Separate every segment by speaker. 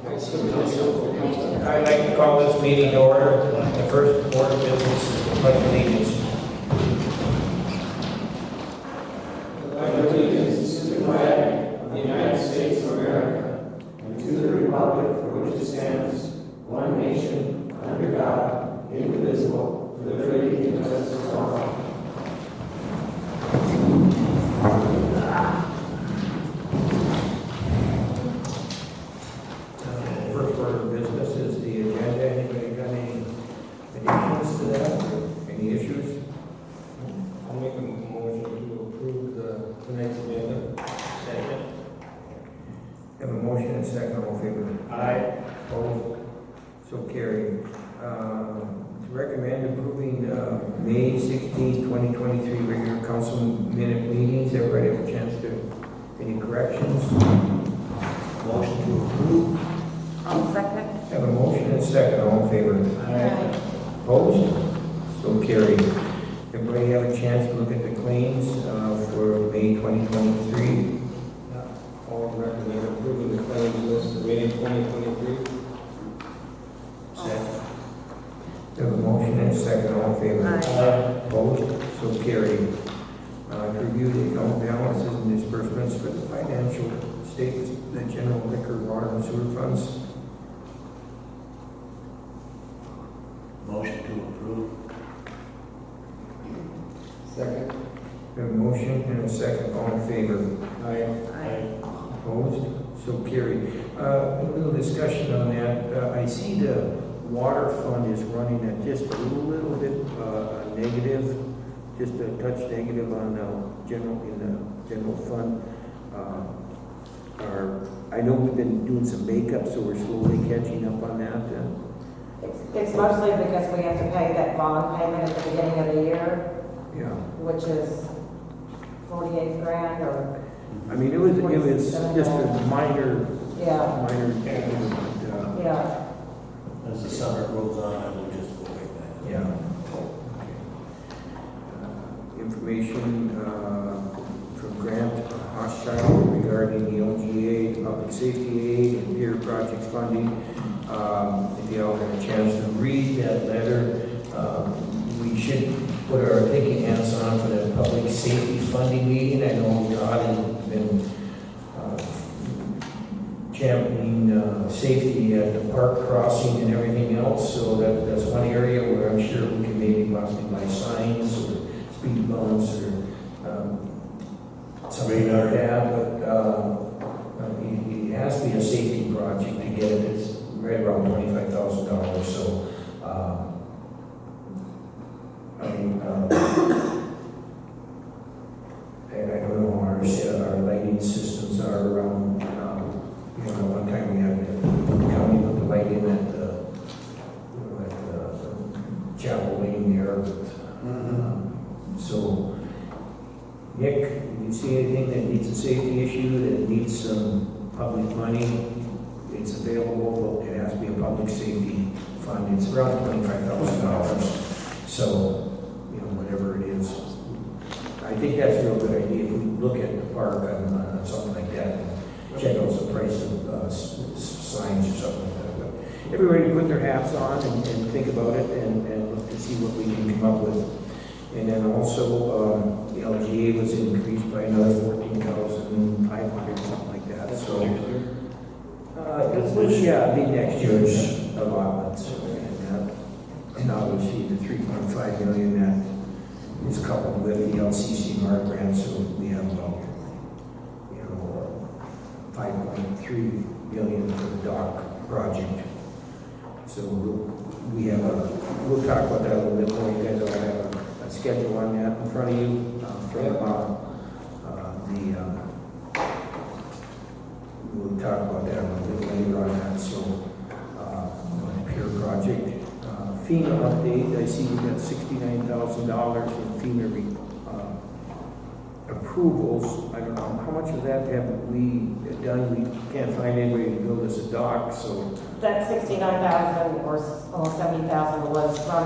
Speaker 1: I'd like to call this meeting to order. The first order of business is the pledge of allegiance.
Speaker 2: I pledge allegiance to the flag of the United States of America and to the republic for which it stands, one nation, under God, indivisible, with liberty and justice for all.
Speaker 1: First order of business is the agenda. Anybody got any additions to that? Any issues?
Speaker 3: I'll make a motion to approve tonight's agenda.
Speaker 1: Second. Have a motion and second. All in favor? Aye. Opposed? So carried. To recommend approving May 16, 2023 regular council minute meetings. Everybody have a chance to, any corrections? Motion to approve.
Speaker 4: I'll second.
Speaker 1: Have a motion and second. All in favor?
Speaker 4: Aye.
Speaker 1: Opposed? So carried. Everybody have a chance to look at the claims for May 2023?
Speaker 3: I'll recommend approving the claims list for May 2023.
Speaker 1: Second. Have a motion and second. All in favor?
Speaker 4: Aye.
Speaker 1: Opposed? So carried. To review the account balances and disbursements for the financial statements, the general liquor, water, and sewer funds.
Speaker 5: Motion to approve.
Speaker 3: Second.
Speaker 1: Have a motion and a second. All in favor?
Speaker 4: Aye.
Speaker 1: Opposed? So carried. A little discussion on that. I see the water fund is running at just a little bit negative, just a touch negative on the general fund. I know we've been doing some makeup, so we're slowly catching up on that.
Speaker 4: It's mostly because we have to pay that bond payment at the beginning of the year,
Speaker 1: Yeah.
Speaker 4: which is 48 grand or,
Speaker 1: I mean, it was just a minor
Speaker 4: yeah,
Speaker 1: negative.
Speaker 4: yeah.
Speaker 5: As the summer goes on, it'll just go right back.
Speaker 1: Yeah. Information from Grant Hochschild regarding the LGA, Public Safety Aid, and Peer Projects funding. If you all have a chance to read that letter, we should put our thinking hats on for the public safety funding meeting. I know Todd has been championing safety at the park crossing and everything else, so that's one area where I'm sure we can maybe possibly buy signs or speed bumps or something like that, but it has to be a safety project to get it. It's right around $25,000, so and I don't know how our lighting systems are around. One time we had the county put the light in at the Chapel Lane there. But, so, Nick, if you see anything that needs a safety issue, that needs some public money, it's available. It has to be a public safety fund. It's around $25,000. So, whatever it is. I think that's a real good idea. If we look at the park on something like that, check out the price of signs or something like that. But everybody put their hats on and think about it and look to see what we can come up with. And then also, the LGA was increased by another 14,500, something like that. So, it'll be next year's allotments. And obviously the 3.5 million that is coupled with the LCC mark grant, so we have about 5.3 million for the dock project. So we'll talk about that a little bit more. You guys all have a schedule on that in front of you we'll talk about that a little bit later on that. So on the Pure project. FEMA update, I see we got $69,000 in FEMA approvals. I don't know, how much of that have we done? We can't find anybody to build us a dock, so.
Speaker 4: That 69,000 or almost 70,000 was from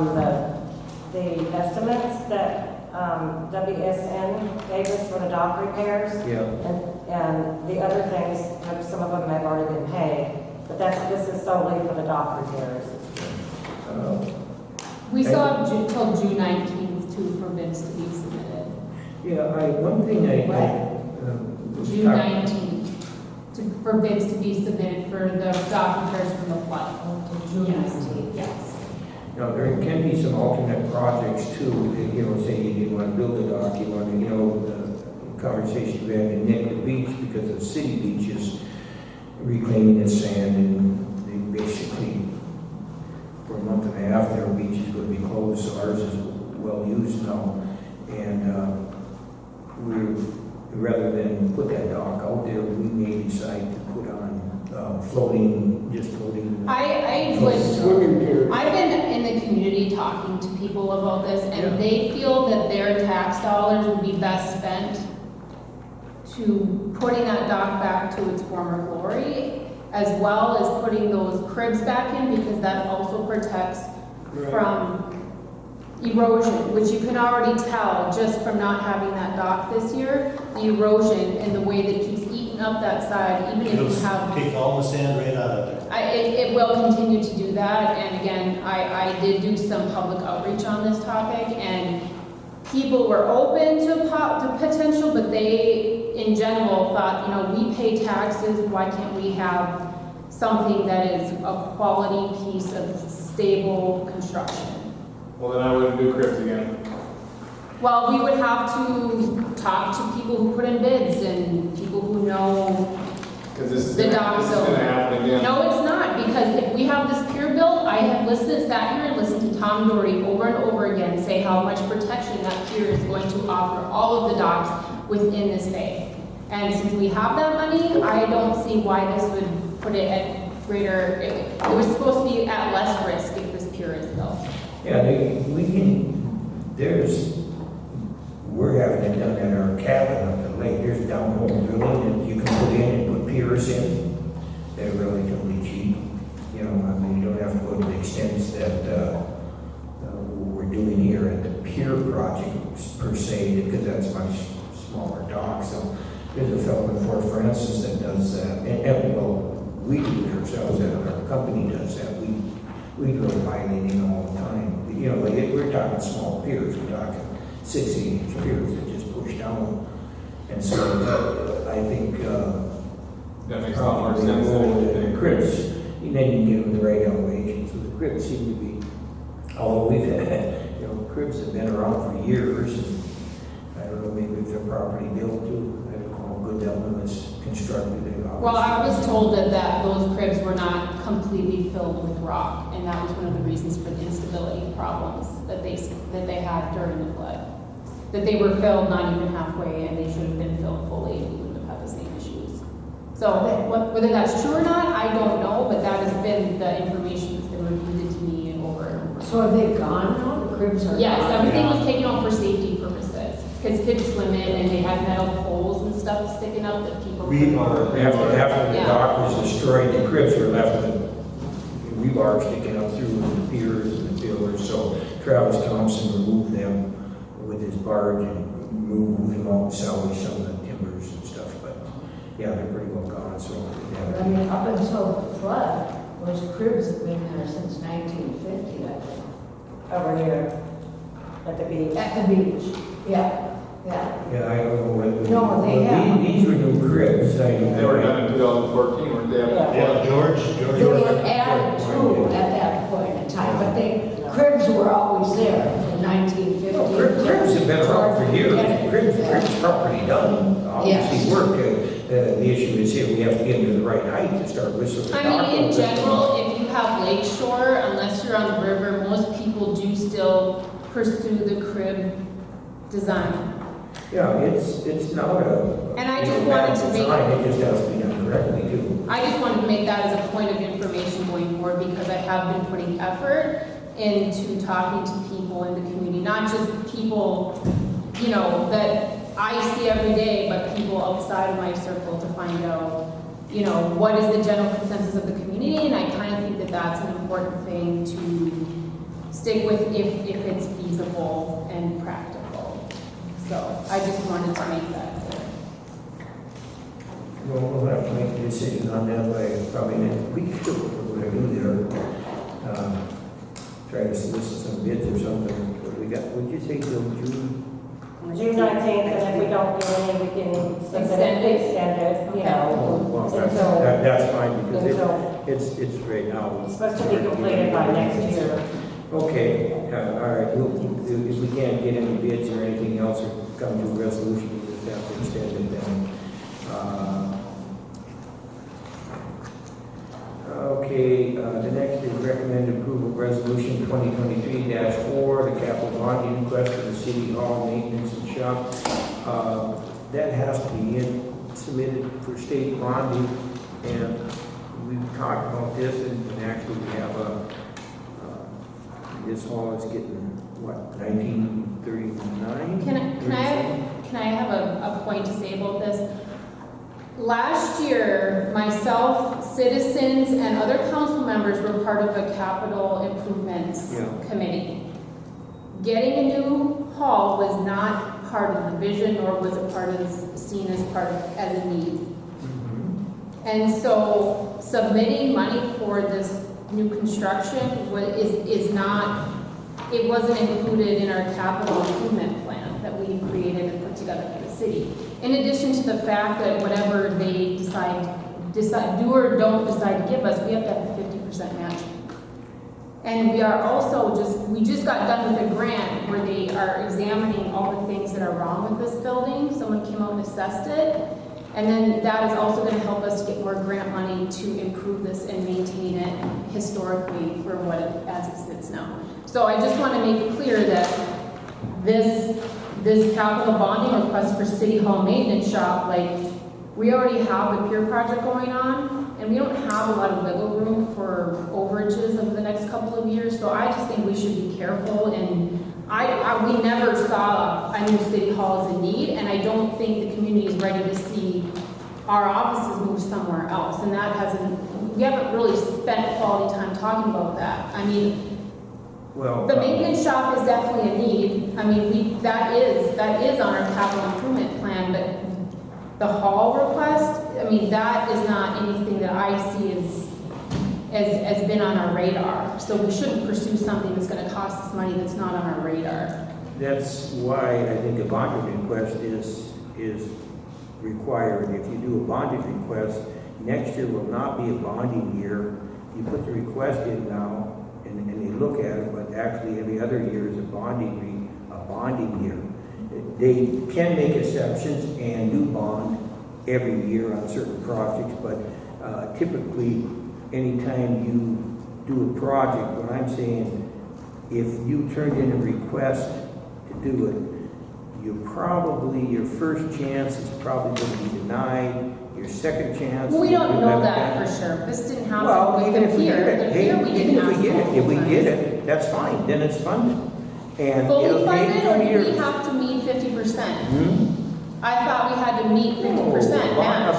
Speaker 4: the estimates that WSN gave us for the dock repairs.
Speaker 1: Yeah.
Speaker 4: And the other things, some of them have already been paid. But this is solely for the dock repairs.
Speaker 1: Uh,
Speaker 6: We still have till June 19th for bids to be submitted.
Speaker 1: Yeah, one thing I.
Speaker 6: June 19th for bids to be submitted for the dock repairs from the flood.
Speaker 4: June
Speaker 6: Yes.
Speaker 4: 19th.
Speaker 6: Yes.
Speaker 1: Now, there can be some alternate projects too, that, you know, say you want to build a dock, you want to, you know, the conversation we had in Nick, the beach, because the city beach is reclaiming its sand, and they basically, for a month and a half, their beach is going to be closed, so ours is well used now. And rather than put that dock out there, we may decide to put on floating.
Speaker 6: I would,
Speaker 3: Swimming pier.
Speaker 6: I've been in the community talking to people about this, and they feel that their tax dollars would be best spent to putting that dock back to its former glory, as well as putting those cribs back in, because that also protects from erosion, which you can already tell just from not having that dock this year, the erosion and the way that it keeps eating up that side, even if you have.
Speaker 5: Take all the sand right out of there.
Speaker 6: It will continue to do that, and again, I did do some public outreach on this topic, and people were open to potential, but they, in general, thought, you know, we pay taxes, why can't we have something that is a quality piece of stable construction?
Speaker 2: Well, then I wouldn't do cribs again.
Speaker 6: Well, we would have to talk to people who put in bids and people who know.
Speaker 2: Because this is
Speaker 6: The
Speaker 2: gonna
Speaker 6: dock
Speaker 2: this is
Speaker 6: built.
Speaker 2: gonna happen again.
Speaker 6: No, it's not, because if we have this pier built, I have sat here and listened to Tom Doherty over and over again say how much protection that pier is going to offer all of the docks within this bay. And since we have that money, I don't see why this would put it at greater, it was supposed to be at less risk if this pier is built.
Speaker 1: Yeah, we're having it done at our cabin up the lake. There's downhole drilling that you can put in and put piers in. They're relatively cheap. You know, I mean, you don't have to go to the extents that we're doing here at the pier project per se, because that's much smaller dock. So there's a fellow in Fort Francis that does that. And well, we do it ourselves, and our company does that. We drill piling all the time. You know, we're talking small piers. We're talking 16-inch piers that just push down. And so I think
Speaker 2: That makes a lot more
Speaker 1: probably
Speaker 2: sense than
Speaker 1: the
Speaker 2: anything.
Speaker 1: cribs, and then you get them the right elevation. So the cribs seem to be, although we've had, you know, cribs have been around for years. And I don't know, maybe if they're properly built too. I don't know how good that one was constructed.
Speaker 6: Well, I was told that those cribs were not completely filled with rock, and that was one of the reasons for the instability problems that they had during the flood. That they were filled not even halfway, and they should have been filled fully, and we wouldn't have had the same issues. So whether that's true or not, I don't know, but that has been the information that's been repeated to me over and over.
Speaker 7: So are they gone now? The cribs are
Speaker 6: Yes,
Speaker 7: gone?
Speaker 6: everything was taken off for safety purposes, because kids swim in, and they had metal poles and stuff sticking out that people.
Speaker 1: After the
Speaker 6: Yeah.
Speaker 1: dock was destroyed, the cribs were left with rebar sticking up through the piers and the pillars. So Travis Thompson removed them with his barge and moved them out and salvaged some of the timbers and stuff. But yeah, they're pretty well gone. So
Speaker 7: I mean, up until the flood, those cribs have been there since 1950, I think.
Speaker 4: Over here at the beach.
Speaker 7: At the beach, yeah.
Speaker 1: yeah, I don't know whether.
Speaker 7: No, they
Speaker 1: well,
Speaker 7: have.
Speaker 1: These were new cribs.
Speaker 2: They were done in 2014, weren't they?
Speaker 4: Yeah.
Speaker 5: Yeah, George.
Speaker 7: They were added to at that point in time, but cribs were always there from 1950.
Speaker 1: No, cribs have been around for years. Cribs property done. Obviously
Speaker 7: Yes.
Speaker 1: work. The issue is here, we have to get into the right height to start whistling. the
Speaker 6: I
Speaker 1: dock
Speaker 6: mean, in
Speaker 1: up.
Speaker 6: general, if you have lakeshore, unless you're on the river, most people do still pursue the crib design.
Speaker 1: Yeah, it's not a.
Speaker 6: And I just
Speaker 1: it's a
Speaker 6: wanted
Speaker 1: bad
Speaker 6: to make-
Speaker 1: design, it just has to be done correctly too.
Speaker 6: I just wanted to make that as a point of information going forward, because I have been putting effort into talking to people in the community, not just people, you know, that I see every day, but people outside of my circle, to find out, you know, what is the general consensus of the community, and I kind of think that that's an important thing to stick with if it's feasible and practical. So I just wanted to make that clear.
Speaker 1: We'll have to make a decision on that by probably next week, what we're gonna do there. Try to solicit some bids or something. What we got, what'd you say, till June?
Speaker 4: June 19th, and if we don't get any, we can
Speaker 6: Extend it?
Speaker 4: extend it, you
Speaker 6: Okay.
Speaker 1: Oh,
Speaker 4: know.
Speaker 1: well,
Speaker 4: until-
Speaker 1: that's fine, because
Speaker 4: until-
Speaker 1: it's right now.
Speaker 4: It's supposed to be completed by next year.
Speaker 1: Okay, all right, if we can't get any bids or anything else or come to a resolution, we just have to extend it then. Okay, the next is recommended approval of resolution 2023-4, the capital bonding request for the city hall maintenance and shop. That has to be submitted for state bonding, and we've talked about this, and actually we have this hall is getting, what, 1939?
Speaker 6: Can I have a point to say about this? Last year, myself, citizens, and other council members were part of a capital improvements
Speaker 1: Yeah.
Speaker 6: committee. Getting a new hall was not part of the vision, nor was it seen as as a need.
Speaker 1: Mhm.
Speaker 6: And so submitting money for this new construction is not, it wasn't included in our capital improvement plan that we created and put together for the city. In addition to the fact that whatever they decide, do or don't decide to give us, we have to have a 50% match. And we are also we just got done with a grant where they are examining all the things that are wrong with this building. Someone came out and assessed it. And then that is also going to help us get more grant money to improve this and maintain it historically for what as it sits now. So I just want to make it clear that this capital bonding request for City Hall maintenance shop, like, we already have the pier project going on, and we don't have a lot of wiggle room for overages over the next couple of years, so I just think we should be careful, and we never saw a new City Hall as a need, and I don't think the community is ready to see our offices move somewhere else, and we haven't really spent quality time talking about that. I mean,
Speaker 1: Well,
Speaker 6: the maintenance shop is definitely a need. I mean, that is on our capital improvement plan, but the hall request, I mean, that is not anything that I see as been on our radar. So we shouldn't pursue something that's gonna cost us money that's not on our radar.
Speaker 1: that's why I think a bonding request is required. If you do a bonding request, next year will not be a bonding year. You put the request in now, and they look at it, but actually every other year is a bonding year. They can make exceptions and do bond every year on certain projects, but typically, anytime you do a project, what I'm saying, if you turned in a request to do it, your first chance is probably going to be denied. Your second chance.
Speaker 6: Well, we don't
Speaker 1: you
Speaker 6: know
Speaker 1: have a
Speaker 6: that
Speaker 1: chance.
Speaker 6: for sure. This didn't
Speaker 1: Well,
Speaker 6: happen
Speaker 1: even
Speaker 6: with
Speaker 1: if
Speaker 6: the
Speaker 1: we
Speaker 6: pier.
Speaker 1: get it,
Speaker 6: The
Speaker 1: hey,
Speaker 6: pier, we
Speaker 1: even
Speaker 6: didn't
Speaker 1: if we
Speaker 6: ask
Speaker 1: get it, if we
Speaker 6: for
Speaker 1: get it, that's fine, then it's funded. And
Speaker 6: Fully
Speaker 1: it'll take
Speaker 6: funded, or
Speaker 1: 2
Speaker 6: do
Speaker 1: years.
Speaker 6: we have to meet 50%?
Speaker 1: Hmm?
Speaker 6: I thought we had to meet 50%
Speaker 1: Oh,
Speaker 6: match.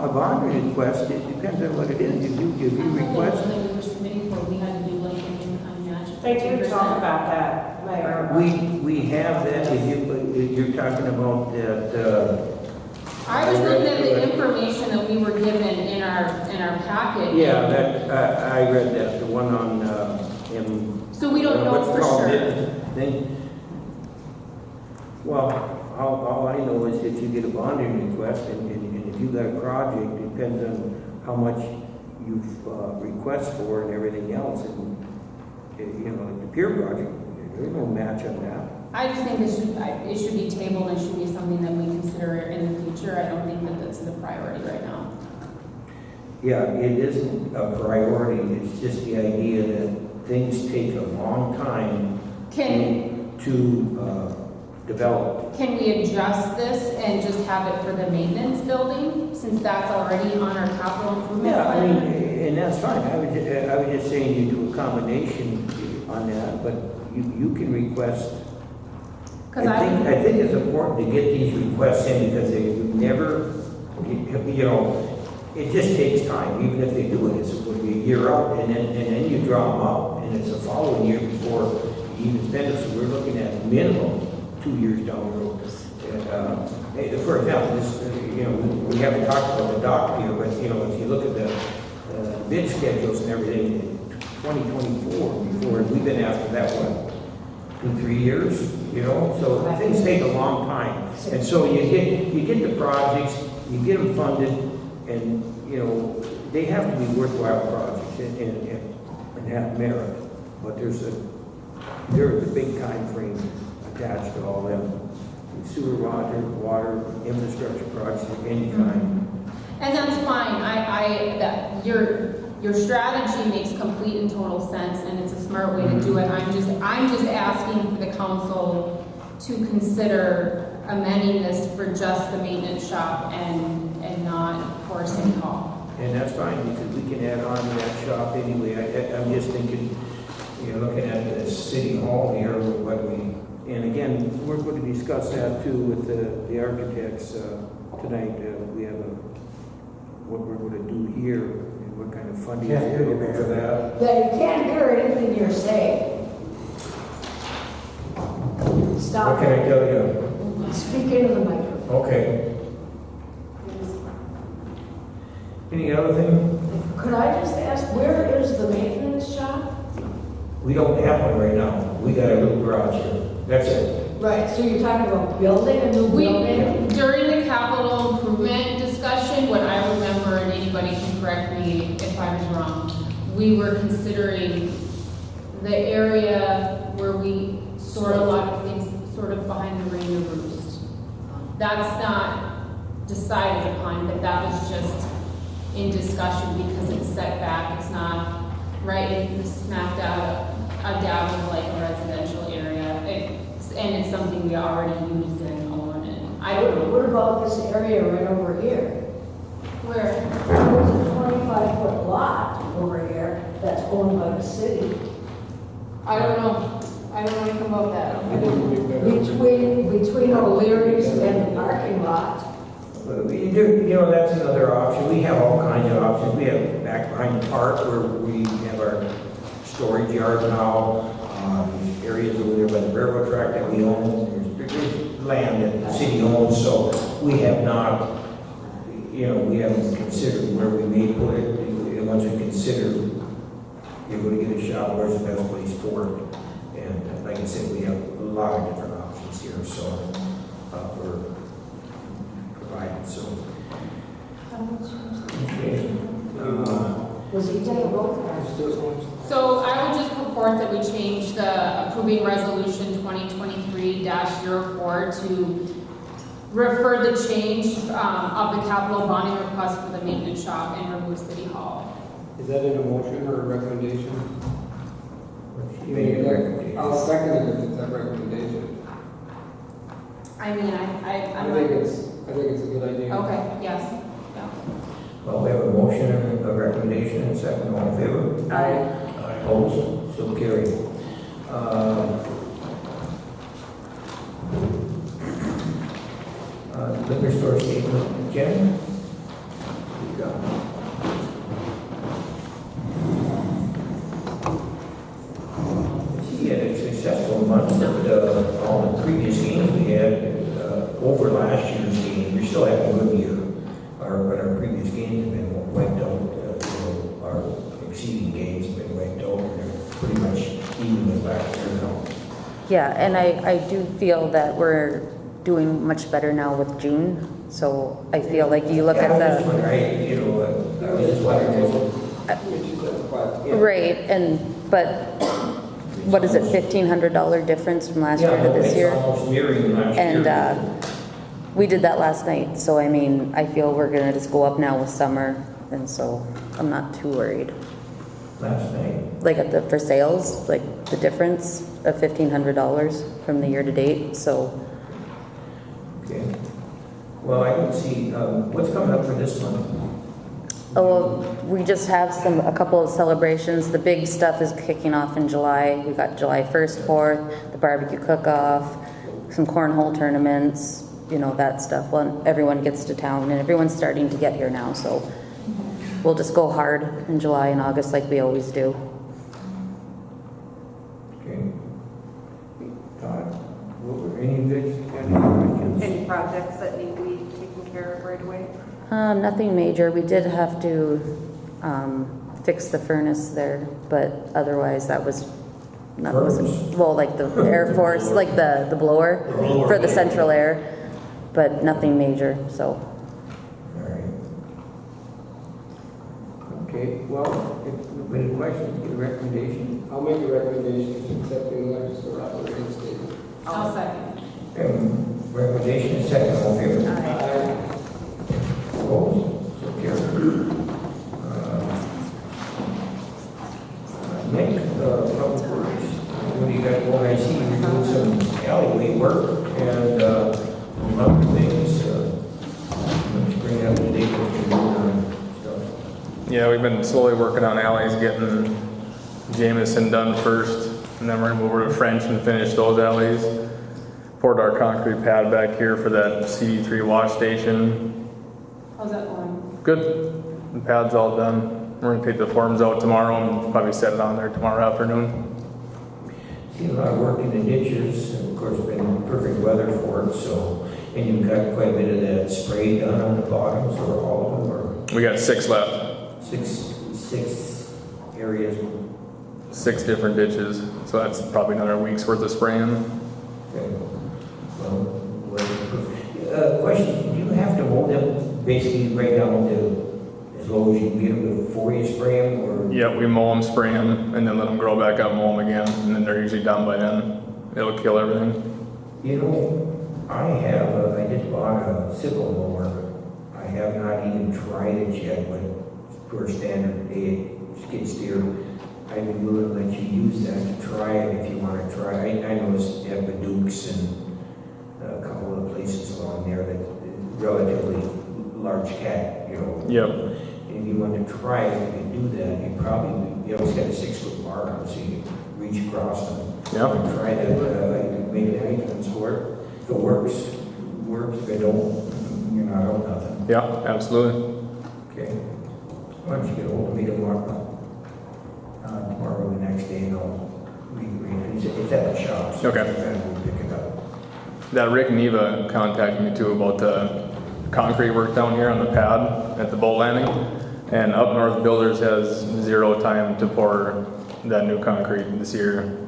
Speaker 1: a bond request, it depends on what it is. If you request,
Speaker 6: That we were submitting for, we had to do like an unmatched.
Speaker 4: They do talk about that, Mayor.
Speaker 1: we have that, if you're talking about that,
Speaker 6: I was looking at the information that we were given in our packet.
Speaker 1: yeah, that, I read that, the one on,
Speaker 6: So we don't know
Speaker 1: what's
Speaker 6: for
Speaker 1: called
Speaker 6: sure.
Speaker 1: it, thing. Well, all I know is that you get a bonding request, and if you got a project, it depends on how much you've request for and everything else, and, like the pier project, there's no match on that.
Speaker 6: I just think it should be tabled and should be something that we consider in the future. I don't think that that's the priority right now.
Speaker 1: Yeah, it isn't a priority, it's just the idea that things take a long time to develop.
Speaker 6: Can we adjust this and just have it for the maintenance building, since that's already on our capital improvement
Speaker 1: Yeah, I mean,
Speaker 6: plan?
Speaker 1: and that's fine, I was just saying you do a combination on that, but you can request.
Speaker 6: Because
Speaker 1: I think it's important to get these requests in, because they never, it just takes time, even if they do it, it's going to be a year out, and then you draw them up, and it's the following year before you even spend it, so we're looking at minimum 2 years down the road. And, for example, this, we haven't talked about the dock here, but, if you look at the bid schedules and everything, in 2024, before, we've been after that, what, 2-3 years, so things take a long time. And so you get the projects, you get them funded, and, they have to be worthwhile projects and have merit. But there's a big time frame attached to all them. Sewer, water, infrastructure projects of any kind.
Speaker 6: And that's fine, that your strategy makes complete and total sense, and it's a smart way to do it. I'm just asking for the council to consider amending this for just the maintenance shop and not for City Hall.
Speaker 1: And that's fine, because we can add on to that shop anyway. I'm just thinking, looking at the City Hall here, and again, we're going to discuss that too with the architects tonight. We have what we're going to do here, and what kind of funding
Speaker 3: Yeah,
Speaker 1: we're looking for that.
Speaker 7: Yeah, you can't hear anything you're saying. Stop.
Speaker 1: What can I tell you?
Speaker 7: Speak into the microphone.
Speaker 1: Okay. Any other thing?
Speaker 7: Could I just ask, where is the maintenance shop?
Speaker 1: We don't have one right now. We got a little garage here. That's it.
Speaker 7: Right, so you're talking about building a new building?
Speaker 6: During the capital improvement discussion, what I remember, and anybody can correct me if I was wrong, we were considering the area where we store a lot of things sort of behind the Ranier roost. That's not decided upon, but that was just in discussion because it's set back, it's not right in smack down of like a residential area. And it's something we already use and own, and I don't know.
Speaker 7: What about this area right over here?
Speaker 6: Where?
Speaker 7: There's a 25-foot lot over here that's owned by the city.
Speaker 6: I don't know anything about that.
Speaker 7: Between O'Leary's and the parking lot.
Speaker 1: That's another option. We have all kinds of options. We have back behind the park where we have our storage yard now. There's areas over there by the railroad track that we own. There's land that the city owns, so we have not, we haven't considered where we may put it. And once we consider, you're going to get a shop, where's the best place for it? And like I said, we have a lot of different options here, so we're providing. So, okay.
Speaker 7: Was he taking a vote?
Speaker 6: So I would just put forth that we change the approving resolution 2023-04 to refer the change of the capital bonding request for the maintenance shop and remove City Hall.
Speaker 3: Is that in a motion or a recommendation?
Speaker 1: She made a recommendation.
Speaker 3: I'll second it if it's that recommendation.
Speaker 6: I mean,
Speaker 3: I think it's a good idea.
Speaker 6: Okay, yes, yeah.
Speaker 1: Well, we have a motion and a recommendation, and second, all in favor?
Speaker 7: Aye.
Speaker 1: Opposed? So carried. Liquor store statement, Jen? You go. She had a successful month, but all the previous games we had over last year's game, we're still having a good year. But our previous games have been wiped out. Our exceeding games have been wiped out. They're pretty much even with last year now.
Speaker 8: Yeah, and I do feel that we're doing much better now with June. So I feel like you look at
Speaker 1: I was just wondering.
Speaker 8: right, but what is it, $1,500 difference from last year to this year?
Speaker 1: It's almost mirroring last year.
Speaker 8: And we did that last night, so I mean, I feel we're gonna just go up now with summer, and so I'm not too worried.
Speaker 1: Last night.
Speaker 8: Like for sales, like the difference of $1,500 from the year to date, so.
Speaker 1: Okay. Well, I don't see, what's coming up for this month?
Speaker 8: Oh, we just have a couple of celebrations. The big stuff is kicking off in July. We got July 1st, 4th, the barbecue cook-off, some cornhole tournaments, that stuff. Well, everyone gets to town, and everyone's starting to get here now, so we'll just go hard in July and August like we always do.
Speaker 1: Okay. Todd, any
Speaker 9: projects that need to be taken care of right away?
Speaker 8: Nothing major. We did have to fix the furnace there, but otherwise that was not, well, like the Air Force, like the blower for the central air, but nothing major, so.
Speaker 1: All right. Okay, well, if any questions, get a recommendation.
Speaker 3: I'll make a recommendation accepting the electric store operating statement.
Speaker 6: I'll second.
Speaker 1: Recommendation is second, all in favor?
Speaker 3: Aye.
Speaker 1: Opposed? So carried. Nick, Public Works, what do you got going? I see you're doing some alleyway work and a lot of things. Let's bring up the date what you're doing on stuff.
Speaker 10: Yeah, we've been slowly working on alleys, getting Jameson done first, and then we're gonna move over to French and finish those alleys. Poured our concrete pad back here for that CD3 wash station.
Speaker 6: How's that going?
Speaker 10: Good. The pad's all done. We're gonna take the forms out tomorrow and probably set it on there tomorrow afternoon.
Speaker 1: Seen a lot of work in the ditches, and of course, been perfect weather for it, so, and you've got quite a bit of that spray done on the bottoms, or all of them, or
Speaker 10: We got 6 left,
Speaker 1: six areas.
Speaker 10: 6 different ditches, so that's probably another week's worth of spraying.
Speaker 1: Okay. Well, question, do you have to mow them basically right down to as low as you can get them before you spray them, or?
Speaker 10: Yeah, we mow them, spray them, and then let them grow back up, mow them again, and then they're usually done by then. It'll kill everything.
Speaker 1: You know, I just bought a sickle mower. I have not even tried it yet, but for a standard skid steer, I'd be willing to let you use that to try it if you want to try. I noticed at the Dukes and a couple of places along there that relatively large cat, you know.
Speaker 10: Yep.
Speaker 1: If you want to try it, you can do that. You always got a 6-foot bar on, so you can reach across them.
Speaker 10: Yep.
Speaker 1: Try that, maybe the maintenance work. If it works. If it don't, you're not out nothing.
Speaker 10: Yeah, absolutely.
Speaker 1: Okay. Why don't you get hold of me tomorrow? Tomorrow or the next day, and I'll it's at the shop. So
Speaker 10: Okay.
Speaker 1: we'll pick it up.
Speaker 10: That Rick Neva contacted me too about the concrete work down here on the pad at the boat landing. And Up North Builders has 0 time to pour that new concrete this year.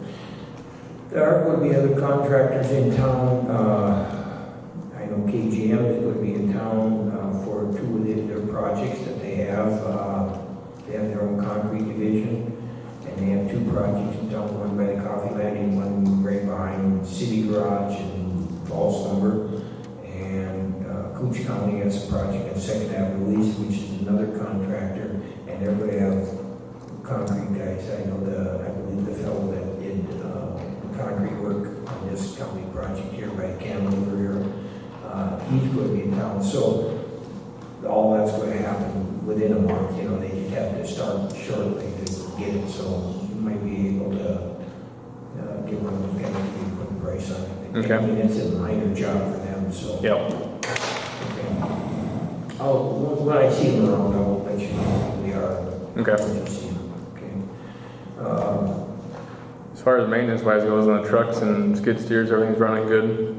Speaker 1: There are going to be other contractors in town. I know KGM is going to be in town for 2 of their projects that they have. They have their own concrete division, and they have 2 projects in town, one by the Coffee Landing, one right behind City Garage and Falls Lumber. And Cooch County has a project at 2nd Avenue East, which is another contractor, and they're going to have concrete guys. I believe the fellow that did concrete work on this county project here by Campbell here, he's going to be in town. So all that's going to happen within a month. You know, they just have to start shortly to get it. So you might be able to get one of those guys to put a price on it.
Speaker 10: Okay.
Speaker 1: I mean, it's a minor job for them. So
Speaker 10: Yep.
Speaker 1: okay. When I see them around, I'll let you know who they are.
Speaker 10: Okay.
Speaker 1: When you see them. Okay.
Speaker 10: As far as maintenance wise goes on the trucks and skid steers, everything's running good.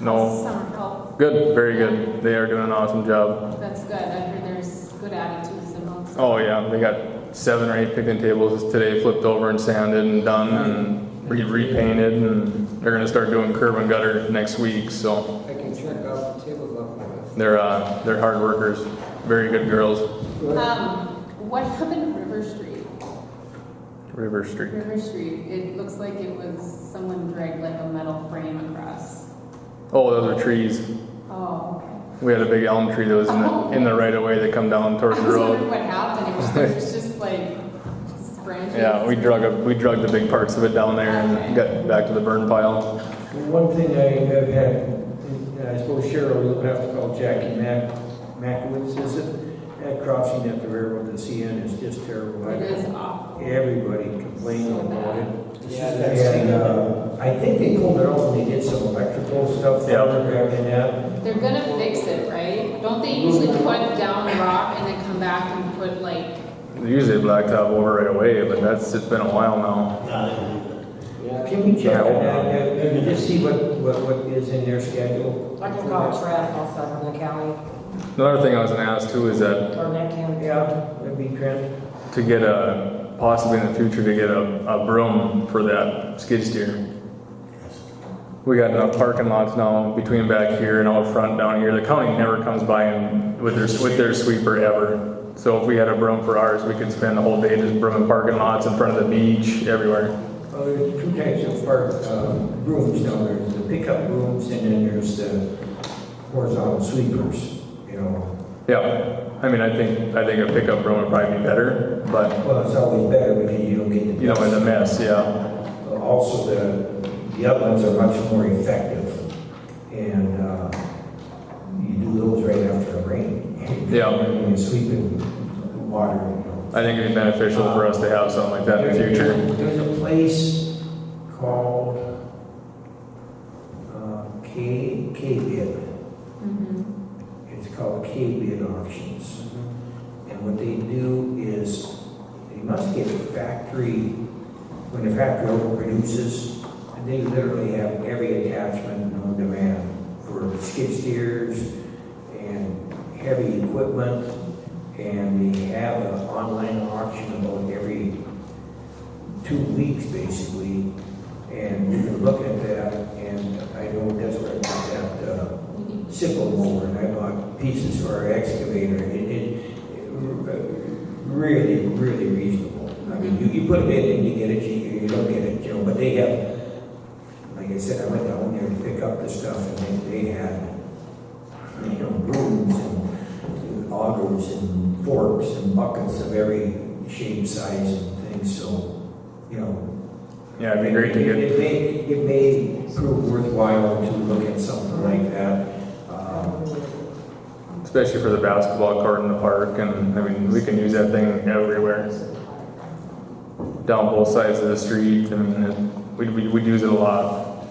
Speaker 10: No.
Speaker 6: Summer help.
Speaker 10: Good, very good. They are doing an awesome job.
Speaker 6: That's good. I heard there's good attitudes amongst.
Speaker 10: Oh yeah, they got 7 or 8 picnic tables today flipped over and sanded and done and repainted, and they're gonna start doing curb and gutter next week. So
Speaker 3: I can check out the tables off my list.
Speaker 10: they're hard workers, very good girls.
Speaker 6: What happened to River Street?
Speaker 10: River Street.
Speaker 6: River Street, it looks like it was someone dragged like a metal frame across.
Speaker 10: Oh, those are trees.
Speaker 6: Oh, okay.
Speaker 10: We had a big elm tree that was in the right of way that come down towards
Speaker 6: I
Speaker 10: the
Speaker 6: was wondering
Speaker 10: road.
Speaker 6: what happened. It was just like branches.
Speaker 10: Yeah, we drug the big parts of it down there and got back to the burn pile.
Speaker 1: One thing I have had, I suppose Cheryl will have to call Jackie Makowitz, is it? That crossing at the railroad to CN is just terrible.
Speaker 6: It is awful.
Speaker 1: Everybody complaining
Speaker 6: So
Speaker 1: about
Speaker 6: bad.
Speaker 1: it.
Speaker 3: Yeah,
Speaker 1: And I think they pulled it out when they did some electrical stuff.
Speaker 10: Yeah.
Speaker 1: And that.
Speaker 6: They're gonna fix it, right? Don't they usually put down rock and then come back and put like,
Speaker 10: Usually blacktop over right away, but it's been a while now.
Speaker 5: Yeah, they can do that.
Speaker 3: Yeah,
Speaker 1: can we check on that, and just see what is in their schedule?
Speaker 4: I can call Trev also from the county,
Speaker 10: Another thing I was gonna ask too is that
Speaker 4: or Nick can.
Speaker 1: Yeah, that'd be Trent.
Speaker 10: to get possibly in the future to get a broom for that skid steer. We got enough parking lots now between back here and out front down here. The county never comes by and with their sweeper ever. So if we had a broom for ours, we could spend the whole day just brooming parking lots in front of the beach, everywhere.
Speaker 1: Well, there's two types of brooms down there. There's the pickup brooms and then there's the horizontal sweepers, you know.
Speaker 10: Yeah, I mean, I think a pickup broom would probably be better, but
Speaker 1: Well, it's always better because you don't get the.
Speaker 10: you know, in the mess, yeah.
Speaker 1: Also, the other ones are much more effective, and you do those right after the rain.
Speaker 10: Yeah.
Speaker 1: When you sweep in water, you know.
Speaker 10: I think it'd be beneficial for us to have something like that in the future.
Speaker 1: There's a place called K-Bid. It's called K-Bid Auctions. And what they do is, they must get a factory, when the factory overproduces, and they literally have every attachment known to man for skid steers and heavy equipment, and they have an online auction about every 2 weeks basically, and you can look at that, and I know that's where I got that sickle mower, and I bought pieces for our excavator. It really, really reasonable. I mean, you put a bid in, you get it, you don't get it, you know, but they have, like I said, I went down there to pick up the stuff, and they had, you know, brooms and augers and forks and buckets of every shape, size, and things, so, you know.
Speaker 10: Yeah, it'd be great to get.
Speaker 1: It may prove worthwhile to look at something like that.
Speaker 10: Especially for the basketball court in the park, and I mean, we can use that thing everywhere. Down both sides of the street, I mean, we'd use it a lot.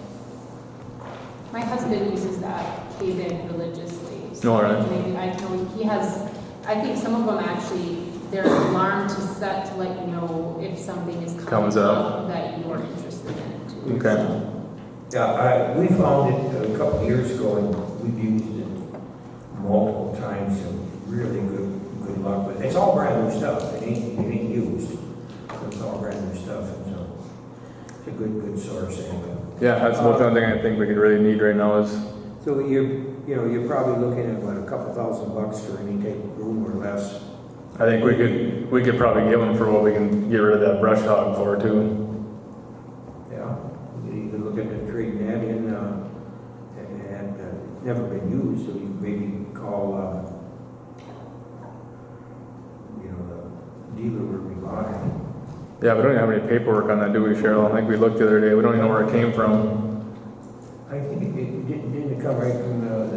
Speaker 6: My husband uses that K-Bid religiously.
Speaker 10: No, really?
Speaker 6: Maybe I know he has, I think some of them actually, they're alarmed to set to let you know if something is
Speaker 10: Comes
Speaker 6: coming
Speaker 10: up.
Speaker 6: up that you are interested in it too.
Speaker 10: Okay.
Speaker 1: Yeah, we found it a couple of years ago, and we've used it multiple times, and really good luck with it. It's all brand new stuff. It ain't used. It's all brand new stuff, and so it's a good source anyway.
Speaker 10: Yeah, that's one thing I think we could really need right now is,
Speaker 1: So you're probably looking at what, a couple $1,000 for any type of room or less.
Speaker 10: I think we could probably give them for what we can get rid of that brush hog for too.
Speaker 1: Yeah, you could look at the trading that in, and it's never been used, so you maybe call, you know, the dealer where we bought it.
Speaker 10: Yeah, we don't even have any paperwork on that, do we, Cheryl? I think we looked the other day. We don't even know where it came from.
Speaker 1: I think it didn't come right from the,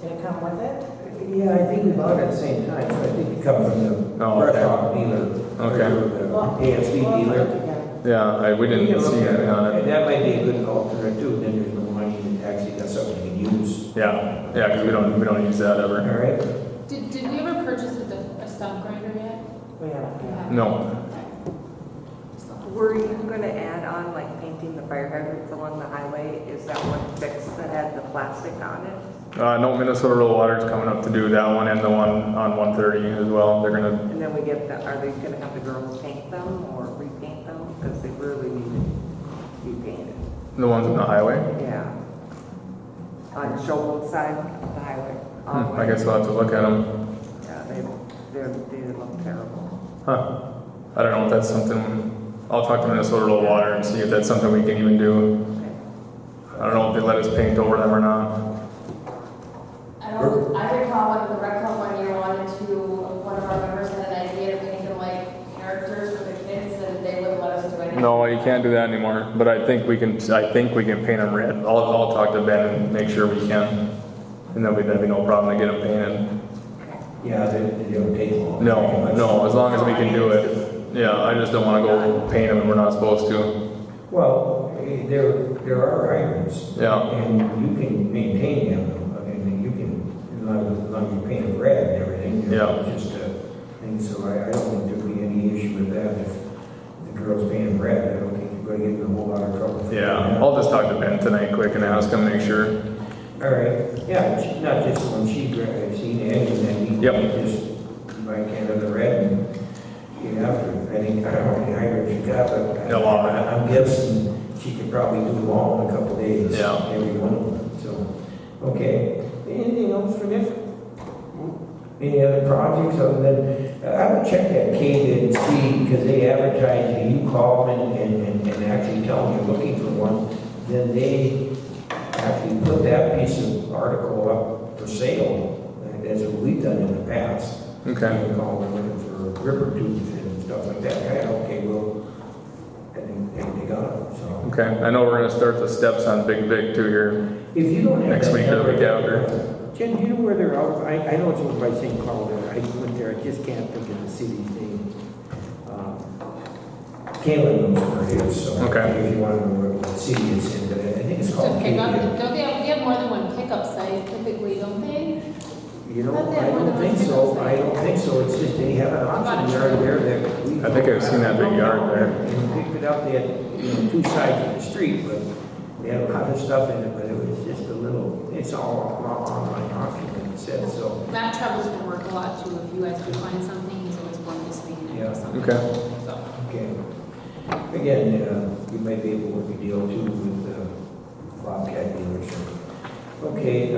Speaker 4: Did it come with it?
Speaker 1: yeah, I think we bought it at the same time, so I think it comes from the
Speaker 10: Oh, okay.
Speaker 1: brush hog dealer.
Speaker 10: Okay.
Speaker 1: Or the ASB
Speaker 4: Well,
Speaker 1: dealer.
Speaker 4: again.
Speaker 10: Yeah, we didn't
Speaker 1: You
Speaker 10: see
Speaker 1: look at
Speaker 10: anything on
Speaker 1: And
Speaker 10: it.
Speaker 1: that might be a good alternate too, then there's no money, and actually got something you can use.
Speaker 10: Yeah, because we don't use that
Speaker 1: All
Speaker 10: ever.
Speaker 1: right?
Speaker 6: Did we ever purchase a stump grinder yet?
Speaker 4: We haven't.
Speaker 6: Yeah.
Speaker 10: No.
Speaker 9: Were you gonna add on like painting the fire hydrants along the highway? Is that one fixed that had the plastic on it?
Speaker 10: No, Minnesota Rural Water's coming up to do that one and the one on 130 as well. They're gonna.
Speaker 9: And then are they gonna have the girls paint them or repaint them? Because they really need to be painted.
Speaker 10: The ones on the highway?
Speaker 9: Yeah. On Shoal side of the highway. all the
Speaker 10: I
Speaker 9: way.
Speaker 10: guess we'll have to look at them.
Speaker 9: Yeah, they look terrible.
Speaker 10: Huh. I don't know if that's something. I'll talk to Minnesota Rural Water and see if that's something we can even do. I don't know if they let us paint over them or not.
Speaker 11: I recall one of the rec club one year wanted to, one of our members had an idea to paint them like characters for the kids, and they wouldn't let us do anything.
Speaker 10: No, you can't do that anymore. But I think we can paint them red. I'll talk to Ben and make sure we can. And that'd be no problem to get them painted.
Speaker 1: Yeah, they don't take long.
Speaker 10: No, as long as we can do it. Yeah, I just don't want to go paint them when we're not supposed to.
Speaker 1: Well, there are hydrants.
Speaker 10: Yeah.
Speaker 1: And you can maintain them, and you can, as long as you paint them red and everything.
Speaker 10: Yeah.
Speaker 1: It's just a thing, so I don't think there'd be any issue with that. If the girls paint them red, I don't think you're gonna get in a whole lot of trouble. for
Speaker 10: Yeah,
Speaker 1: that.
Speaker 10: I'll just talk to Ben tonight quick and ask him, make sure.
Speaker 1: All right, yeah, not just when she, I've seen Andy, and then
Speaker 10: Yep.
Speaker 1: he just buy a can of the red and get after it. I think, I don't know how many hydrants you got, but
Speaker 10: A lot.
Speaker 1: I'm guessing she could probably do them all in a couple days.
Speaker 10: Yeah.
Speaker 1: Every one of them, so, okay. Anything else for Nick? Any other projects other than, I would check that K and see, because they advertise, and you call them and actually tell them you're looking for one, then they actually put that piece of article up for sale, as we've done in the past.
Speaker 10: Okay.
Speaker 1: You can call them looking for ripper tubes and stuff like that. Yeah, okay, well, and they got it, so.
Speaker 10: Okay, I know we're gonna start the steps on Big Big too here
Speaker 1: If you don't have
Speaker 10: next
Speaker 1: that
Speaker 10: week or the week
Speaker 1: number-
Speaker 10: after.
Speaker 1: Jen, do you know where they're out? I know it's over by St. Cloud there. I went there, I just can't think of the city's name. Caitlin knows where it is, so.
Speaker 10: Okay.
Speaker 1: If you want to know what city it's in, but I think it's
Speaker 6: To
Speaker 1: called
Speaker 6: pick up,
Speaker 1: Caitlin.
Speaker 6: don't they have more than one pickup site typically, don't they?
Speaker 1: You know,
Speaker 6: But they
Speaker 1: I
Speaker 6: have more
Speaker 1: don't
Speaker 6: than
Speaker 1: think
Speaker 6: one
Speaker 1: so.
Speaker 6: pickup
Speaker 1: I don't think so. It's just they have an auction yard there that we.
Speaker 10: I think I've seen that big yard there.
Speaker 1: And we picked it up, they had, two sides of the street, but they had a lot of stuff in it, but it was just a little, it's all online auction, like I said, so.
Speaker 6: Matt travels for work a lot too. If you guys do find something, he's always going to swing in
Speaker 1: Yeah.
Speaker 6: or something.
Speaker 10: Okay.
Speaker 6: So,
Speaker 1: Okay. Again, you might be able to work a deal too with Bobcat dealership. Okay,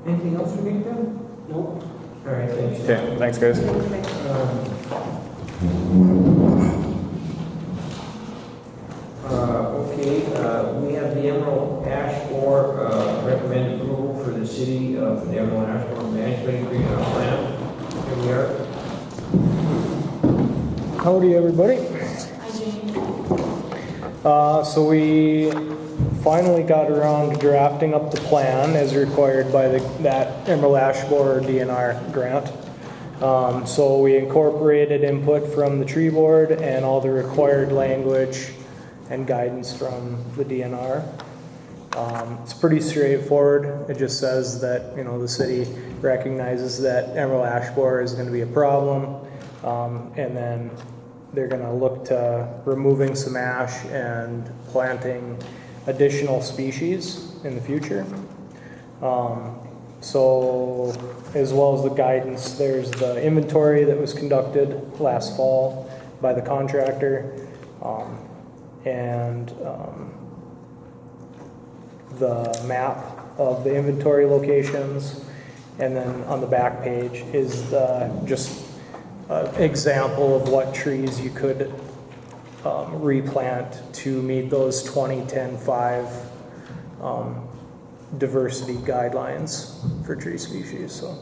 Speaker 1: anything else for me then? Nope. All right, thanks.
Speaker 10: Okay, thanks guys.
Speaker 1: Okay, we have the Emerald Ash Borer, recommend approval for the city of the Emerald Ash Borer Management Agreement plan. Here we are.
Speaker 12: Howdy, everybody.
Speaker 6: hi, Jane.
Speaker 12: So we finally got around to drafting up the plan as required by that Emerald Ash Borer DNR grant. So we incorporated input from the tree board and all the required language and guidance from the DNR. It's pretty straightforward. It just says that, the city recognizes that emerald ash borer is going to be a problem. And then they're going to look to removing some ash and planting additional species in the future. So as well as the guidance, there's the inventory that was conducted last fall by the contractor. And the map of the inventory locations. And then on the back page is just an example of what trees you could replant to meet those 20-10-5 diversity guidelines for tree species. So.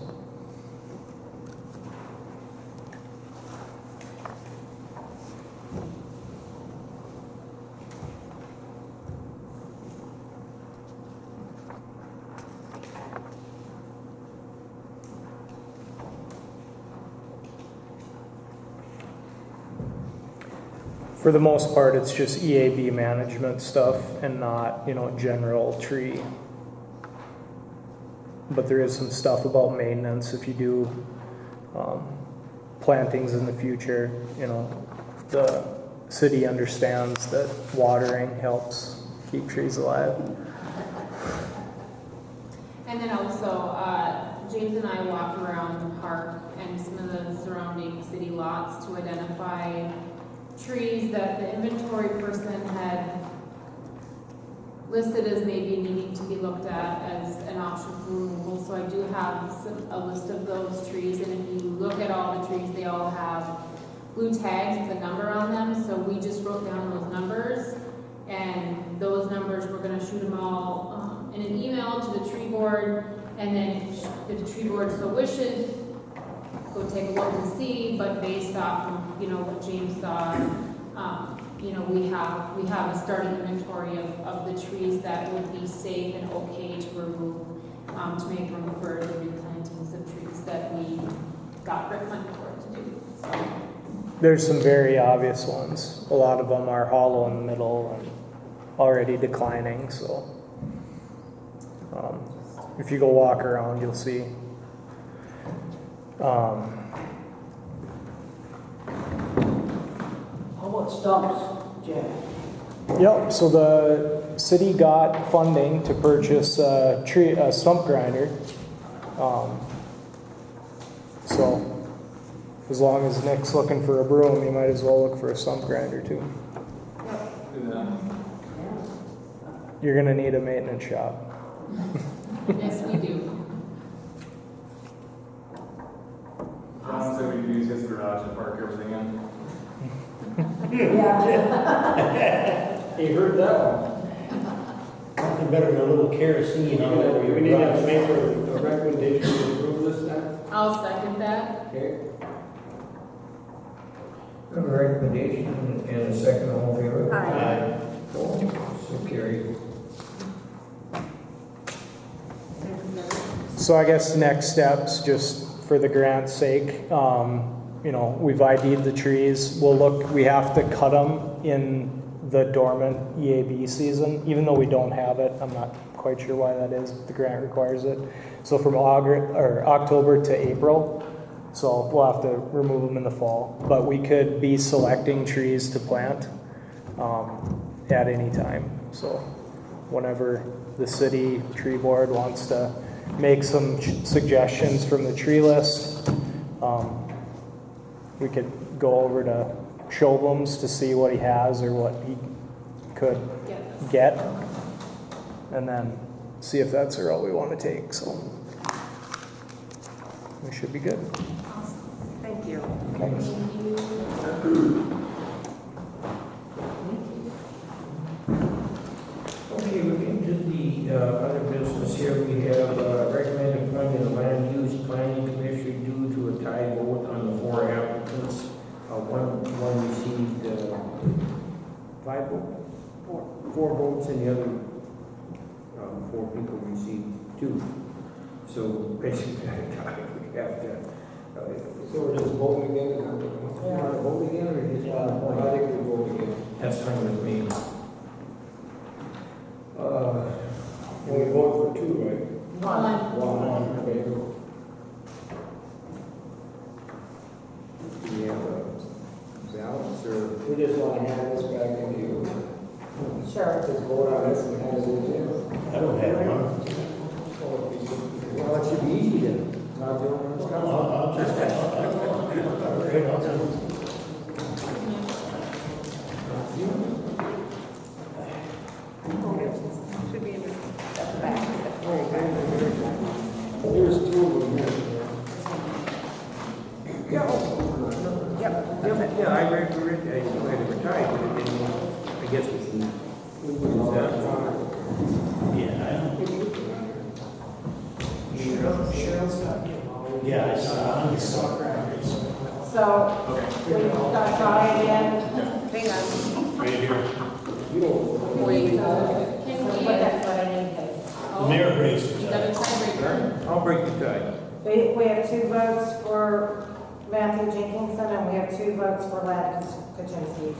Speaker 12: For the most part, it's just EAB management stuff and not, general tree. But there is some stuff about maintenance. If you do plantings in the future, the city understands that watering helps keep trees alive.
Speaker 6: And then also, James and I walked around the park and some of the surrounding city lots to identify trees that the inventory person had listed as maybe needing to be looked at as an option for removal. So I do have a list of those trees, and if you look at all the trees, they all have blue tags with a number on them. So we just wrote down those numbers, and those numbers, we're going to shoot them all in an email to the tree board, and then if the tree board so wishes, go take a look and see, but based off of, what James saw, we have a starting inventory of the trees that would be safe and okay to remove, to make room for the replantings of trees that we got Rick money for to do. So.
Speaker 12: There's some very obvious ones. A lot of them are hollow in the middle and already declining, so if you go walk around, you'll see.
Speaker 7: How about stumps, Jack?
Speaker 12: Yep, so the city got funding to purchase a stump grinder. So as long as Nick's looking for a broom, you might as well look for a stump grinder too. You're gonna need a maintenance shop.
Speaker 6: Yes, we do.
Speaker 10: John said we'd use his garage to park everything in.
Speaker 5: You heard that one? Nothing better than a little kerosene on it.
Speaker 2: We need to make a recommendation to approve this now?
Speaker 6: I'll second that.
Speaker 2: Okay.
Speaker 1: A recommendation and a second, all in favor?
Speaker 9: Aye.
Speaker 1: So carried.
Speaker 12: So I guess next steps, just for the grant's sake, you know, we've ID'd the trees. We have to cut them in the dormant EAB season, even though we don't have it. I'm not quite sure why that is, but the grant requires it. So from October to April, so we'll have to remove them in the fall. But we could be selecting trees to plant at any time. So whenever the city tree board wants to make some suggestions from the tree list, we could go over to Showbum's to see what he has or what he could get, and then see if that's the route we want to take. So we should be good.
Speaker 9: Thank you.
Speaker 1: Thanks. Okay, we're into the other business here. We have recommended appointing the land use planning commission due to a tie vote on the 4 applicants. One received 4 votes, and the other 4 people received 2. So basically, we have to.
Speaker 2: So we're just voting again?
Speaker 1: You want to vote again, or just want to appoint?
Speaker 2: I think we vote again.
Speaker 1: That's fine with me.
Speaker 2: And we vote for 2, right?
Speaker 6: One.
Speaker 2: One, okay.
Speaker 1: Do we have a balance, or?
Speaker 2: We just want to hand this back into you.
Speaker 4: Sure.
Speaker 2: Just vote on this and hand it to you.
Speaker 5: I don't have one.
Speaker 1: Well, it should be easy then.
Speaker 2: Not the only one.
Speaker 5: I'll just.
Speaker 9: Should be in the back.
Speaker 2: There's 2 of them here.
Speaker 1: Yeah, I read, I retired, but it didn't, I guess we can.
Speaker 5: Yeah, I saw it.
Speaker 4: So, we've got to try again.
Speaker 9: Hang on.
Speaker 5: Right here.
Speaker 9: Wait.
Speaker 4: So put that for any case.
Speaker 5: The mayor breaks
Speaker 6: Is that a tiebreaker?
Speaker 1: I'll break the tie.
Speaker 4: We have 2 votes for Matthew Jenkinson, and we have 2 votes for Lad Kaczynski.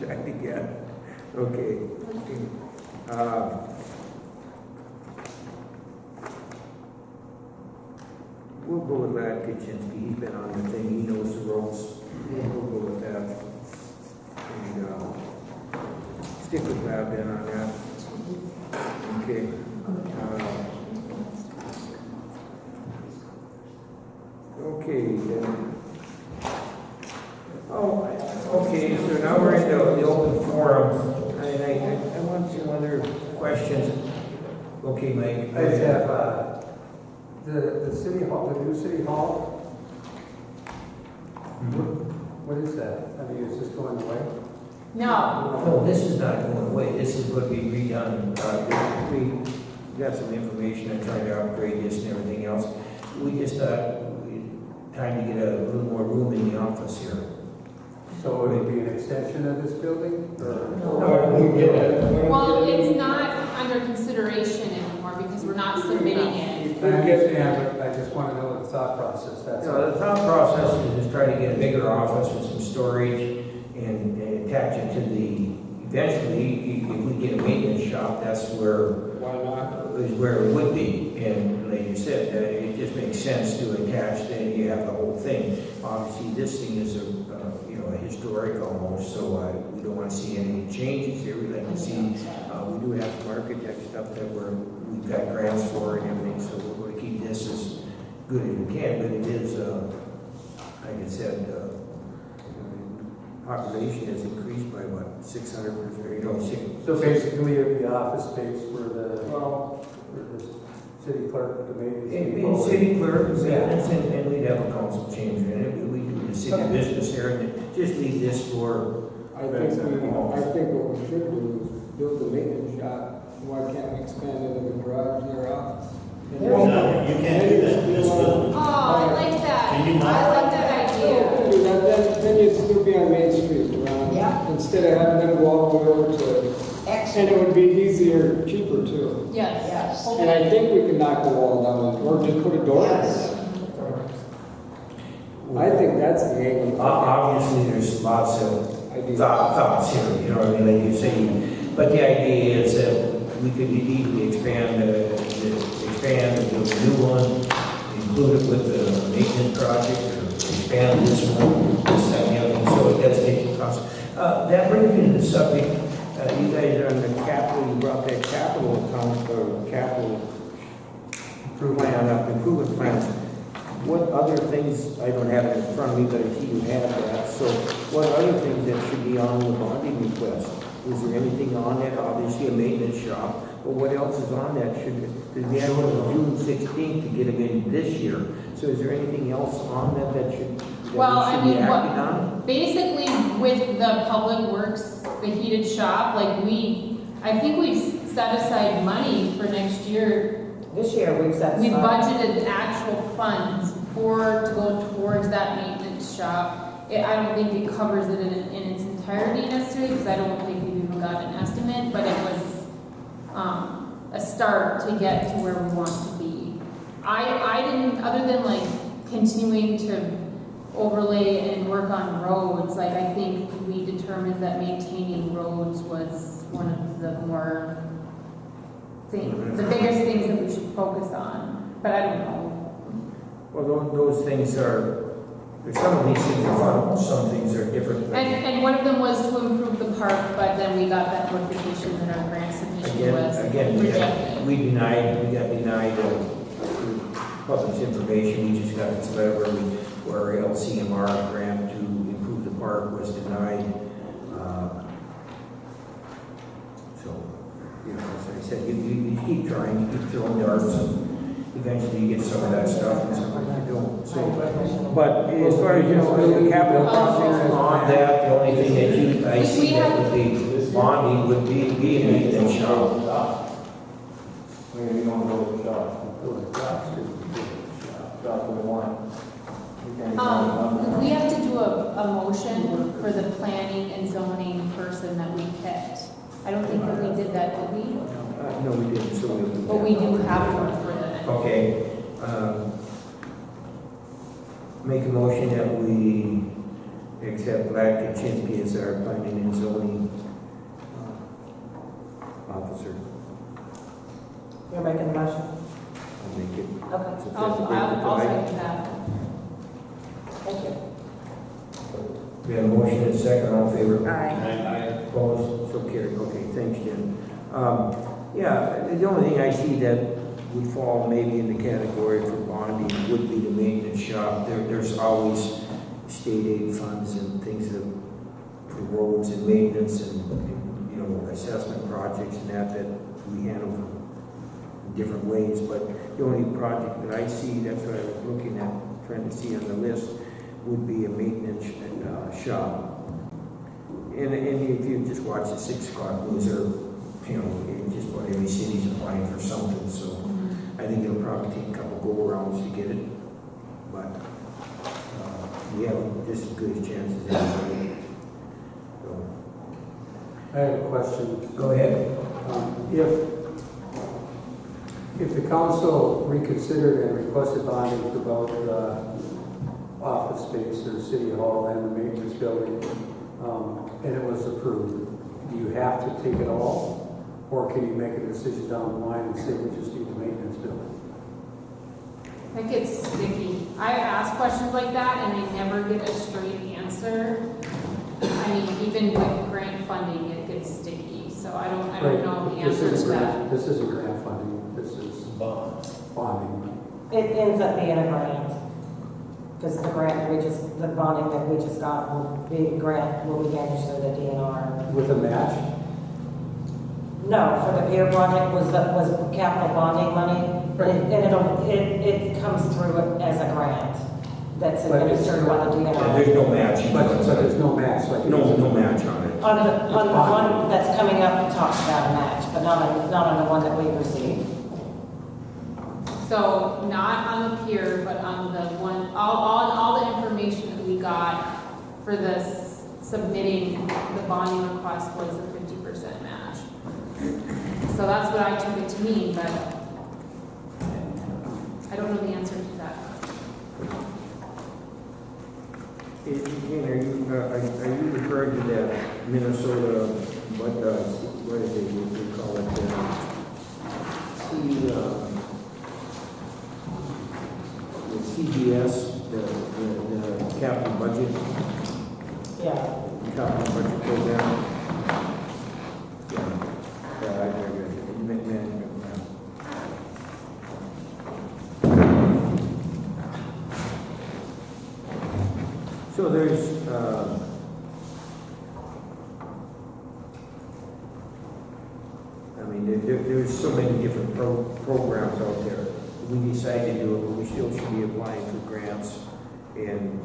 Speaker 1: Tied again. Okay. We'll go with Lad Kaczynski. He's been on the thing. He knows the ropes. We'll go with that. And stick with Lad then on that. Okay. Okay, then. Oh, okay, so now we're in the open forum. And I want some other questions. Okay, Mike.
Speaker 13: I just have, the city hall, the new city hall. What is that? I mean, is this going away?
Speaker 6: No.
Speaker 1: No, this is not going away. This is what we redone. We got some information and tried to upgrade this and everything else. We just thought time to get a little more room in the office here.
Speaker 13: So would it be an extension of this building?
Speaker 6: Well, it's not under consideration anymore because we're not submitting it.
Speaker 13: I understand, but I just want to know the thought process, that's all.
Speaker 1: The thought process is just try to get a bigger office with some storage and attach it to eventually, if we get a maintenance shop, that's where.
Speaker 2: Why not?
Speaker 1: Is where it would be. And like you said, it just makes sense to attach, then you have the whole thing. Obviously, this thing is a historic almost, so we don't want to see any changes here. We'd like to see, we do have some architect stuff that we've got grants for and everything, so we're going to keep this as good as we can, but it is, like I said, population has increased by what, 600%,
Speaker 13: So basically, the office space for the city clerk, the mayor.
Speaker 1: City clerk, and we'd have a council chamber in it. We do the city business here, and just leave this for.
Speaker 3: I think what we should do is build the maintenance shop. Why can't we expand into the garage in their office?
Speaker 5: You can't do that in this building.
Speaker 6: Oh, I like that.
Speaker 5: Can you not?
Speaker 6: I like that idea.
Speaker 3: Then you'd still be on Main Street around.
Speaker 7: Yeah.
Speaker 3: Instead of having them go all the way over to, and it would be easier, cheaper too.
Speaker 6: Yes.
Speaker 7: Yes.
Speaker 3: And I think we can knock the wall down or just put a door in
Speaker 7: Yes.
Speaker 3: it. I think that's the angle.
Speaker 1: Obviously, there's lots of thoughts here, you know what I mean, like you say. But the idea is that we could easily expand and build a new one, include it with the maintenance project, or expand this one, this, that, and the other. So it does take cost. That brings me to the subject. You guys are on the capital, you brought that capital account, or capital improvement plans. What other things, I don't have it in front of me, but I see you have that. So what other things that should be on the bonding request? Is there anything on that? Obviously a maintenance shop, but what else is on that? Because we have until June 16th to get them in this year. So is there anything else on that should be acted on?
Speaker 6: Basically with the public works, the heated shop, I think we've set aside money for next year.
Speaker 4: This year, we've set
Speaker 6: We
Speaker 4: aside.
Speaker 6: budgeted actual funds to go towards that maintenance shop. I don't think it covers it in its entirety necessarily, because I don't think we've even got an estimate, but it was a start to get to where we want to be. I didn't, other than continuing to overlay and work on roads, I think we determined that maintaining roads was one of the more the biggest things that we should focus on, but I don't know.
Speaker 1: Well, those things are, some of these things are fun, some things are different.
Speaker 6: And one of them was to improve the park, but then we got that notification that our grant submission was rejected.
Speaker 1: We got denied public information. We just got this letter where our LCMR grant to improve the park was denied. As I said, you keep trying, you keep throwing darts, and eventually you get some of that stuff, and sometimes you don't. So, but as far as, the capital projects on that, the only thing that I see that would be bonding would be a maintenance shop.
Speaker 2: We don't go to the shop. Shop we want.
Speaker 6: We have to do a motion for the planning and zoning person that we picked. I don't think that we did that, did we?
Speaker 1: No, we didn't, so we
Speaker 6: But we do have one for that.
Speaker 1: Okay. Make a motion that we accept Vlad Kaczynski as our planning and zoning officer.
Speaker 4: You're making the motion?
Speaker 1: I'll make it.
Speaker 4: Okay.
Speaker 6: I'll second that.
Speaker 4: Thank you.
Speaker 1: We have a motion and a second, all in favor?
Speaker 9: Aye.
Speaker 1: Opposed, so carried. Okay, thanks, Jim. Yeah, the only thing I see that would fall maybe in the category for bonding would be the maintenance shop. There's always state aid funds and things for roads and maintenance and assessment projects and that we handle in different ways. But the only project that I see, that's what I was looking at, trying to see on the list, would be a maintenance shop. And if you just watch the 6 o'clock news, just about every city's applying for something, so I think it'll probably take a couple go-arounds to get it, but we have just as good a chance as anybody. So.
Speaker 13: I have a question.
Speaker 1: Go ahead.
Speaker 13: If the council reconsidered and requested bonding for both office space or city hall and the maintenance building, and it was approved, do you have to take it all? Or can you make a decision down the line and say we just need the maintenance building?
Speaker 6: It gets sticky. I ask questions like that and I never get a straight answer. I mean, even with grant funding, it gets sticky, so I don't know the answer to that.
Speaker 13: This isn't grant funding, this is bonding.
Speaker 4: It ends up being a grant. Because the grant the bonding that we just got will be managed through the DNR.
Speaker 13: With a match?
Speaker 4: No, for the pier project was capital bonding money.
Speaker 13: Right.
Speaker 4: And it comes through as a grant that's
Speaker 13: But
Speaker 4: administered by the
Speaker 1: And
Speaker 4: DNR.
Speaker 1: there's no match.
Speaker 13: But there's no match, like.
Speaker 1: No match on it.
Speaker 4: On the one that's coming up, it talks about a match, but not on the one that we received.
Speaker 6: So not on the pier, but on the one, all the information that we got for this submitting the bonding request was a 50% match. So that's what I took it to mean, but I don't know the answer to that.
Speaker 1: Jane, are you referring to that Minnesota, what is it, we call it, the CBS, the capital budget?
Speaker 4: Yeah.
Speaker 1: Capital budget program? Yeah, I agree. Management, yeah. So there's, there's so many different programs out there. We decided to do it, but we still should be applying for grants and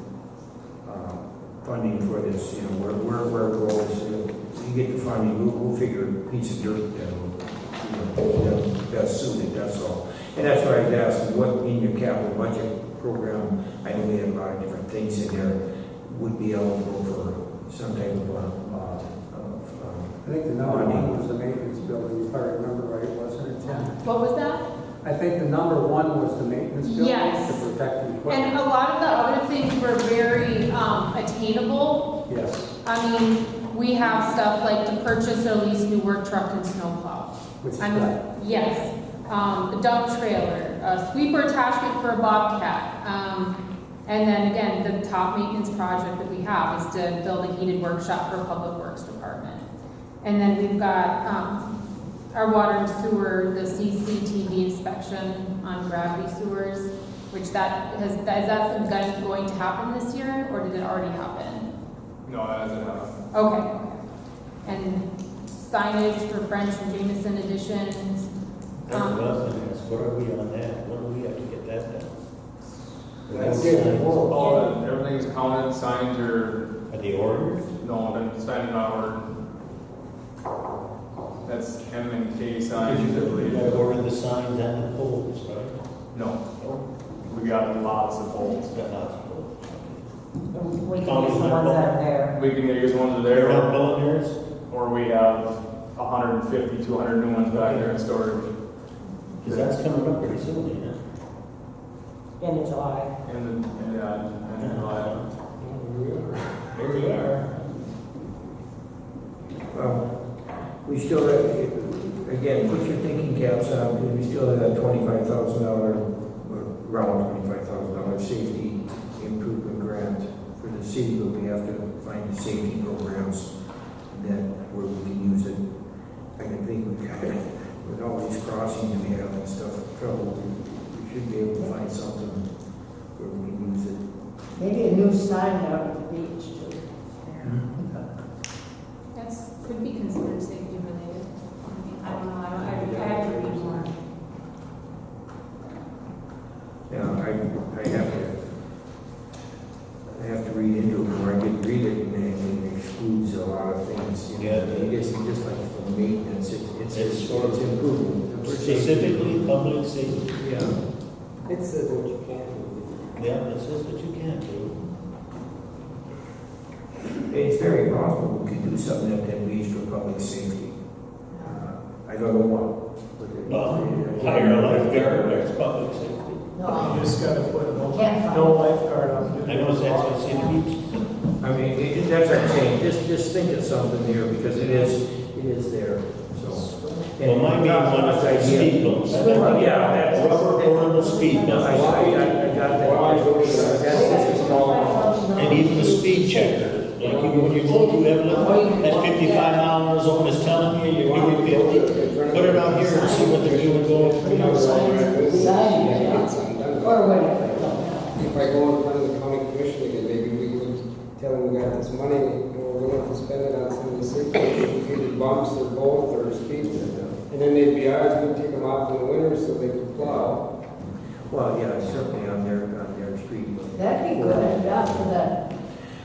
Speaker 1: funding for this, where it goes. You get the funding, we'll figure a piece of dirt that'll best suited, that's all. And that's why I was asking, what in your capital budget program, I know we have a lot of different things in there, would be eligible for some type of
Speaker 13: I think the number one was the maintenance building, if I remember right, wasn't it, Jen?
Speaker 6: What was that?
Speaker 13: I think the number one was the maintenance building
Speaker 6: Yes.
Speaker 13: to protect the equipment.
Speaker 6: And a lot of the other things were very attainable.
Speaker 13: Yes.
Speaker 6: I mean, we have stuff like to purchase or lease new work truck and snowplow.
Speaker 13: Which is
Speaker 6: I mean,
Speaker 13: right.
Speaker 6: yes, a dump trailer, a sweeper attachment for a bobcat. And then again, the top maintenance project that we have is to build a heated workshop for Public Works Department. And then we've got our water and sewer, the CCTV inspection on gravity sewers, which is that going to happen this year, or did it already happen?
Speaker 10: No, that hasn't happened.
Speaker 6: Okay. And signage for French and Jameson editions.
Speaker 5: What are we on that? When do we have to get that done?
Speaker 10: Everything's counted, signs are,
Speaker 5: Are they ordered?
Speaker 10: no, then signed and not ordered. That's M and K signs, I
Speaker 5: You
Speaker 10: believe.
Speaker 5: gotta order the signs and the poles, right?
Speaker 10: No, we got lots of poles.
Speaker 5: Got lots of poles.
Speaker 4: We can use the ones that are there.
Speaker 10: We can either use the ones that are
Speaker 5: They're
Speaker 10: there,
Speaker 5: not pulling yours?
Speaker 10: or we have 150, 200 new ones back there in storage.
Speaker 5: Because that's coming up pretty soon, isn't it?
Speaker 4: End of July.
Speaker 10: And
Speaker 5: Here we are.
Speaker 1: Well, we still, again, put your thinking caps on, because we still have that $25,000, around $25,000 safety improvement grant for the city, but we have to find the safety programs where we can use it. I can think with all these crossings we have and stuff, trouble, we should be able to find something where we can use it.
Speaker 7: Maybe a new sign out at the beach too.
Speaker 6: Could be considered safety related. I don't know, I have to read more.
Speaker 1: Yeah, I have to read into it more. I didn't read it, and it excludes a lot of things.
Speaker 5: Yeah.
Speaker 1: I guess it's just like for maintenance, it's improvement.
Speaker 5: Specifically, public safety.
Speaker 1: Yeah.
Speaker 3: It says what you can do.
Speaker 5: Yeah, it says that you can't do.
Speaker 1: It's very possible we could do something at that beach for public safety. I don't know what.
Speaker 5: Hire a lifeguard, that's public safety.
Speaker 7: No,
Speaker 3: You just gotta put
Speaker 7: can't find.
Speaker 3: no lifeguard on.
Speaker 5: I know that's what's in the beach.
Speaker 1: I mean, that's what I'm saying, just think of something here, because it is there, so.
Speaker 5: Well, my main one is
Speaker 1: idea.
Speaker 5: steeple, bumps. I bet they
Speaker 1: Yeah,
Speaker 5: get
Speaker 1: that's-
Speaker 5: rubber portable speed
Speaker 1: I
Speaker 5: bumps.
Speaker 1: got that. That's a small amount.
Speaker 5: And even the speed checker, like when you go through Evelyn, at 55 miles an hour, it's telling you you're doing 50. Put it out here and see what they're doing going through your
Speaker 7: Or whatever.
Speaker 3: If I go in front of the county commission again, maybe we could tell them we got this money, and we're willing to spend it on some of the situations, either bumps or both or speed. And then they'd be ours, we'd take them off in the winter so they could plow.
Speaker 1: Well, yeah, certainly on their street.
Speaker 7: That'd be good, yeah, for that.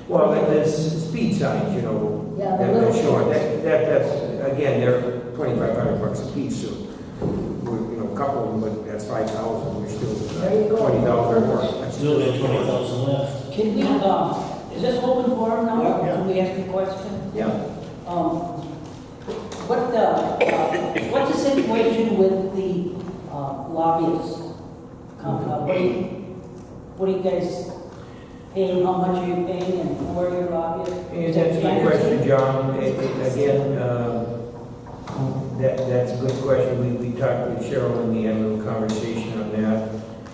Speaker 1: Well, and the speed signs, you know,
Speaker 7: Yeah, the
Speaker 1: that
Speaker 7: little
Speaker 1: they're showing,
Speaker 7: signs.
Speaker 1: that's, again, they're $2,500 a piece, so, we're, a couple of them, but that's 5,000, we're still
Speaker 7: There you go.
Speaker 1: 20,000 more.
Speaker 5: Still got 20,000 left.
Speaker 14: Can we, is this open forum now?
Speaker 1: Yeah.
Speaker 14: Can we ask a question?
Speaker 1: Yeah.
Speaker 14: What's the situation with the lobbyists? What are you guys paying, how much are you paying, and who are your lobbyists?
Speaker 1: And that's a good question, John. Again, that's a good question. We talked with Cheryl and we had a little conversation on that.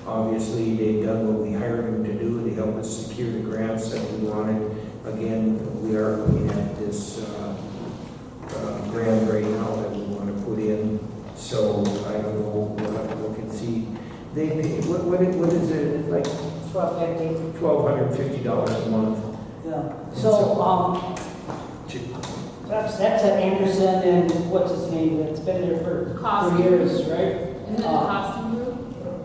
Speaker 1: Obviously, they've done what we hired them to do. They helped us secure the grants that we wanted. Again, we are looking at this grant right now that we want to put in. So I don't know, we'll have to look and see. They pay, what is it, like
Speaker 14: $1,250.
Speaker 1: $1,250 a month?
Speaker 14: Yeah. So, that's at Anderson and what's his name, that's been there for
Speaker 6: Costume.
Speaker 14: years, right?
Speaker 6: Isn't it a costume group?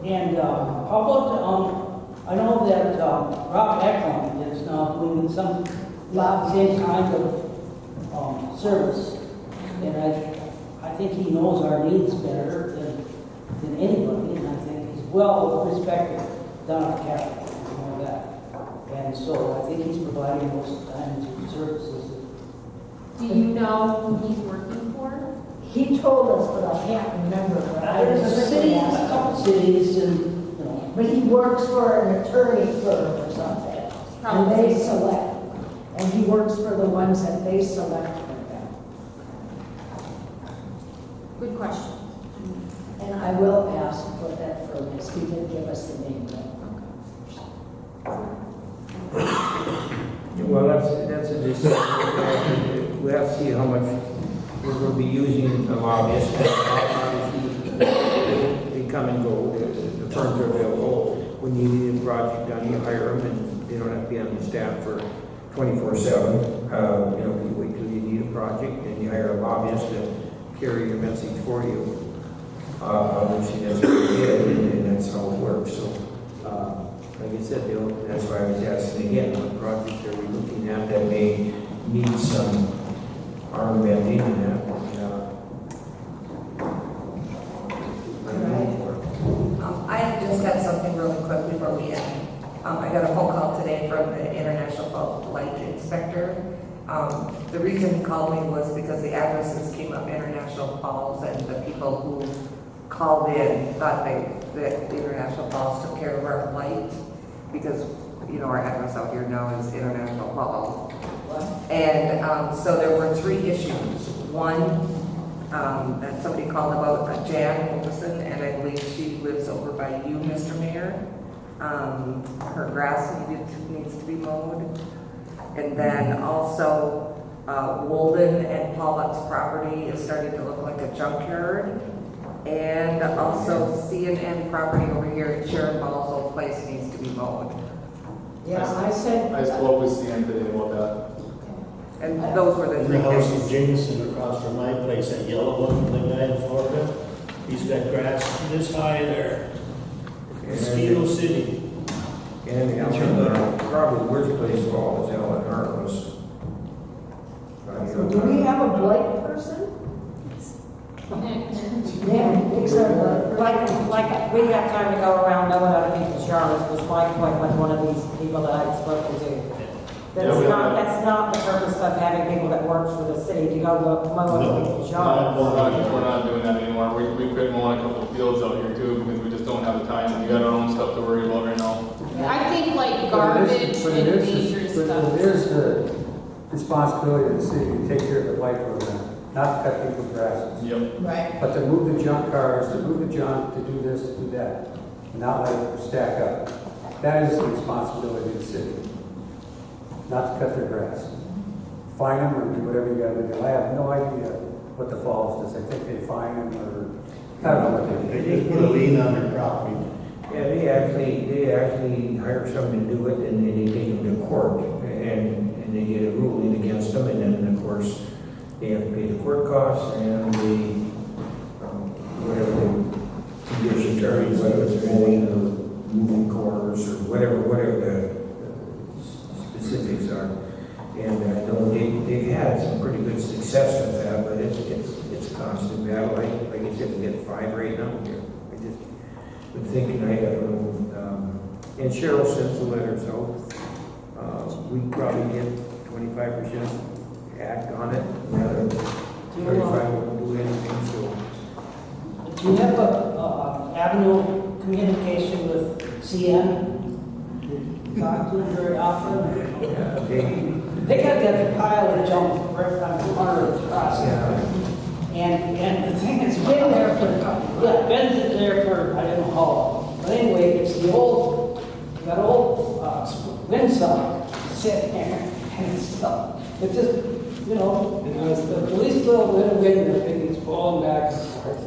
Speaker 14: And, how about, I know that, Rob Eklund is now doing some, same kind of, service. And I think he knows our needs better than anybody, and I think he's well respected down at Capitol, you know that. And so I think he's providing most of the time services.
Speaker 6: Do you know who he's working for?
Speaker 7: He told us, but I can't remember. But I
Speaker 14: There's
Speaker 7: was
Speaker 14: a city,
Speaker 7: asked.
Speaker 14: a couple cities, and, you know,
Speaker 7: But he works for an attorney firm or something. And they select, and he works for the ones that they select for them.
Speaker 6: Good question.
Speaker 7: And I will ask what that firm is. He didn't give us the name yet.
Speaker 1: Well, that's a decision. We have to see how much we're going to be using the lobbyists. Obviously, they come and go, the firms are available. When you need a project done, you hire them, and they don't have to be on the staff for 24/7. You wait till you need a project, and you hire a lobbyist to carry your message for you. Obviously, that's what we did, and that's how it works. So, like I said, that's why I was asking again, what projects are we looking at that may need some augmenting in that?
Speaker 9: I just have something really quick before we end. I got a phone call today from the International Light Inspector. The reason he called me was because the addresses came up International Falls, and the people who called in thought that the International Falls took care of our light, because, our address out here now is International Falls. And so there were 3 issues. One, that somebody called about Jan Wilkerson, and I believe she lives over by you, Mr. Mayor. Her grass needs to be mowed. And then also, Wolden and Pollock's property is starting to look like a junkyard. And also C&N property over here at Sharon Ball's old place needs to be mowed.
Speaker 7: Yeah, I said.
Speaker 10: I spoke with Stan today about that.
Speaker 9: And those were the
Speaker 5: In
Speaker 9: 3
Speaker 5: the house
Speaker 9: issues.
Speaker 5: of Jameson across from my place, that yellow one from the guy in Florida, he's got grass this high there. Mosquito City.
Speaker 1: And probably the worst place of all is Ellen Hartless.
Speaker 7: Do we have a blight person? Yeah, except
Speaker 4: Like, we got time to go around knowing other people's yards, was my point with one of these people that I'd spoken to. That's not the purpose of having people that work for the city to go look, mow other people's yards.
Speaker 10: We're not doing that anymore. We quit mowing a couple of fields out here too, because we just don't have the time. We got our own stuff to worry about right now.
Speaker 6: I think like garbage and dangerous
Speaker 13: But
Speaker 6: stuff.
Speaker 13: it is the responsibility of the city to take care of the light program. not to cut people's grasses.
Speaker 10: Yep.
Speaker 7: Right.
Speaker 13: But to move the junk cars, to move the junk, to do this, to do that, not let it stack up. That is the responsibility of the city. Not to cut their grass. Fine them or do whatever you gotta do. I have no idea what the falls does. I think they fine them or, I don't know what they do.
Speaker 5: They just put a lien on their property.
Speaker 1: Yeah, they actually hire someone to do it, and then they take them to court, and they get a ruling against them, and then, of course, they have to pay the court costs and the, whatever the conditions are, whether it's mowing or moving cars or whatever the specifics are. And I know they've had some pretty good success with that, but it's a constant battle. Like I said, we get 5 right now here. I just been thinking, I don't know, and Cheryl sends the letters out. We probably get 25% act on it, the other 35 won't do anything, so.
Speaker 14: Do you have a avenue of communication with CN? Talk to them very often?
Speaker 1: Yeah,
Speaker 14: They got that pile of junk right on the corner of the crossing. And the thing is, been there for, yeah, been there for, I don't know how long. But anyway, it's the old, that old windsock sitting there, and it's still, it's just, you know, the police still let it in, the thing is falling back and forth.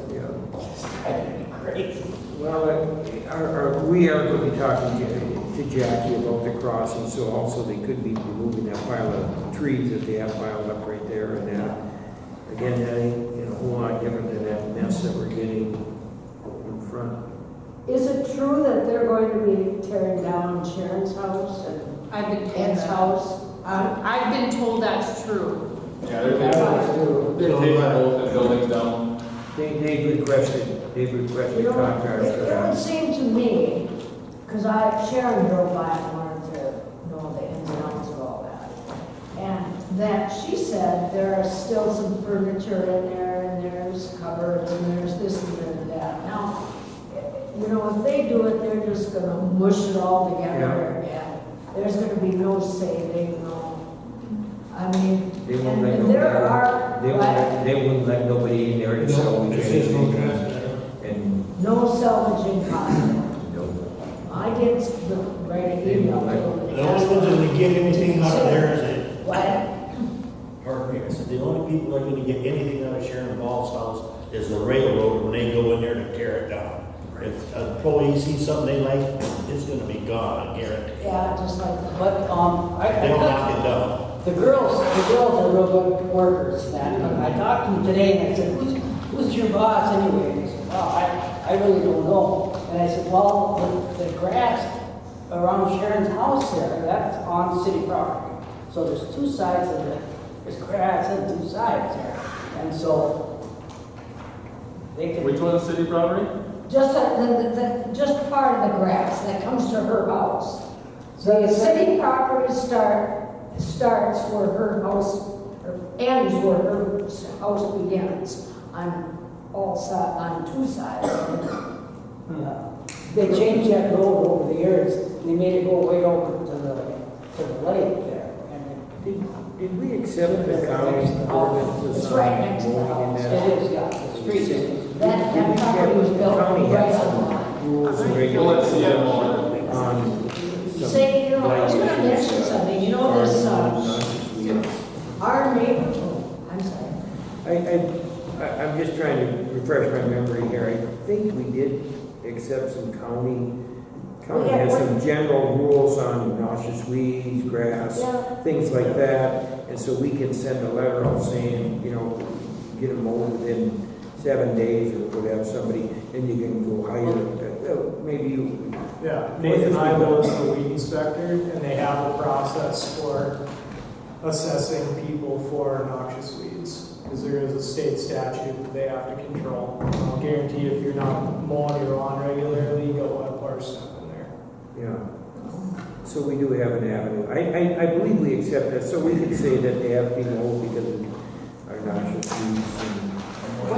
Speaker 14: It's driving me crazy.
Speaker 1: Well, we are going to be talking to Jackie about the crossing, so also they could be removing that pile of trees that they have piled up right there, and that, again, that ain't a whole lot different than that mess that we're getting in front.
Speaker 7: Is it true that they're going to be tearing down Sharon's house and
Speaker 6: I've been told
Speaker 7: Ed's
Speaker 6: that.
Speaker 7: house?
Speaker 6: I've been told that's true.
Speaker 10: Yeah, they're taking both the buildings down.
Speaker 1: They've requested
Speaker 7: You know,
Speaker 1: contracts for
Speaker 7: it would
Speaker 1: that.
Speaker 7: seem to me, because Sharon drove by and wanted to know the ins and outs of all that. And that she said there are still some furniture in there, and there's cupboards, and there's this and there's that. Now, you know, if they do it, they're just gonna mush it all together, and there's gonna be no saving, no, I mean,
Speaker 1: They won't let
Speaker 7: and there are,
Speaker 1: they wouldn't let nobody in there to sell anything. And,
Speaker 7: no salvaging possible.
Speaker 1: no.
Speaker 7: I did write an email to them.
Speaker 5: The only ones that would get anything out of there is they,
Speaker 7: What?
Speaker 5: pardon me, I said, the only people that are gonna get anything out of Sharon Ball's house is the railroad when they go in there to tear it down. If an employee sees something they like, it's gonna be gone, I guarantee.
Speaker 7: Yeah, just like that.
Speaker 14: But,
Speaker 5: They don't knock it down.
Speaker 14: the girls are real good workers, and I talked to them today, and I said, who's your boss anyway? And they said, well, I really don't know. And I said, well, the grass around Sharon's house there, that's on city property. So there's 2 sides of it, there's grass on 2 sides there. And so they can.
Speaker 10: Which one's city property?
Speaker 7: Just just part of the grass that comes to her house. So the city property starts where her house, or ends where her house begins, on on 2 sides.
Speaker 14: Yeah. They changed that road over the years, and they made it go way over to the lake there. And
Speaker 1: Did we accept the county's ordinances?
Speaker 7: It's right next to the
Speaker 1: on
Speaker 7: house.
Speaker 1: that?
Speaker 14: it is, yeah, the street is.
Speaker 7: That property was built
Speaker 1: County
Speaker 7: right
Speaker 1: has
Speaker 7: on the
Speaker 1: some
Speaker 7: line.
Speaker 1: rules and
Speaker 10: Well, let's see it.
Speaker 1: regulations on. some
Speaker 7: Say, you know, I was gonna
Speaker 1: light
Speaker 7: mention
Speaker 1: issues,
Speaker 7: something, you know, this,
Speaker 1: cars,
Speaker 7: our neighbor, I'm sorry.
Speaker 1: I'm just trying to refresh my memory here. I think we did accept some county has some general rules on noxious weeds, grass,
Speaker 7: Yeah.
Speaker 1: things like that. And so we can send a letter out saying, you know, get them mowed within 7 days or whatever, somebody, and you can go hire, maybe you.
Speaker 12: Yeah, Nathan Ivo is the weed inspector, and they have a process for assessing people for noxious weeds, because there is a state statute that they have to control. I'll guarantee if you're not mowing your lawn regularly, you'll have parsnip in there.
Speaker 1: Yeah. So we do have an avenue. I believe we accept that, so we can say that they have been mowed because of our noxious weeds.
Speaker 14: They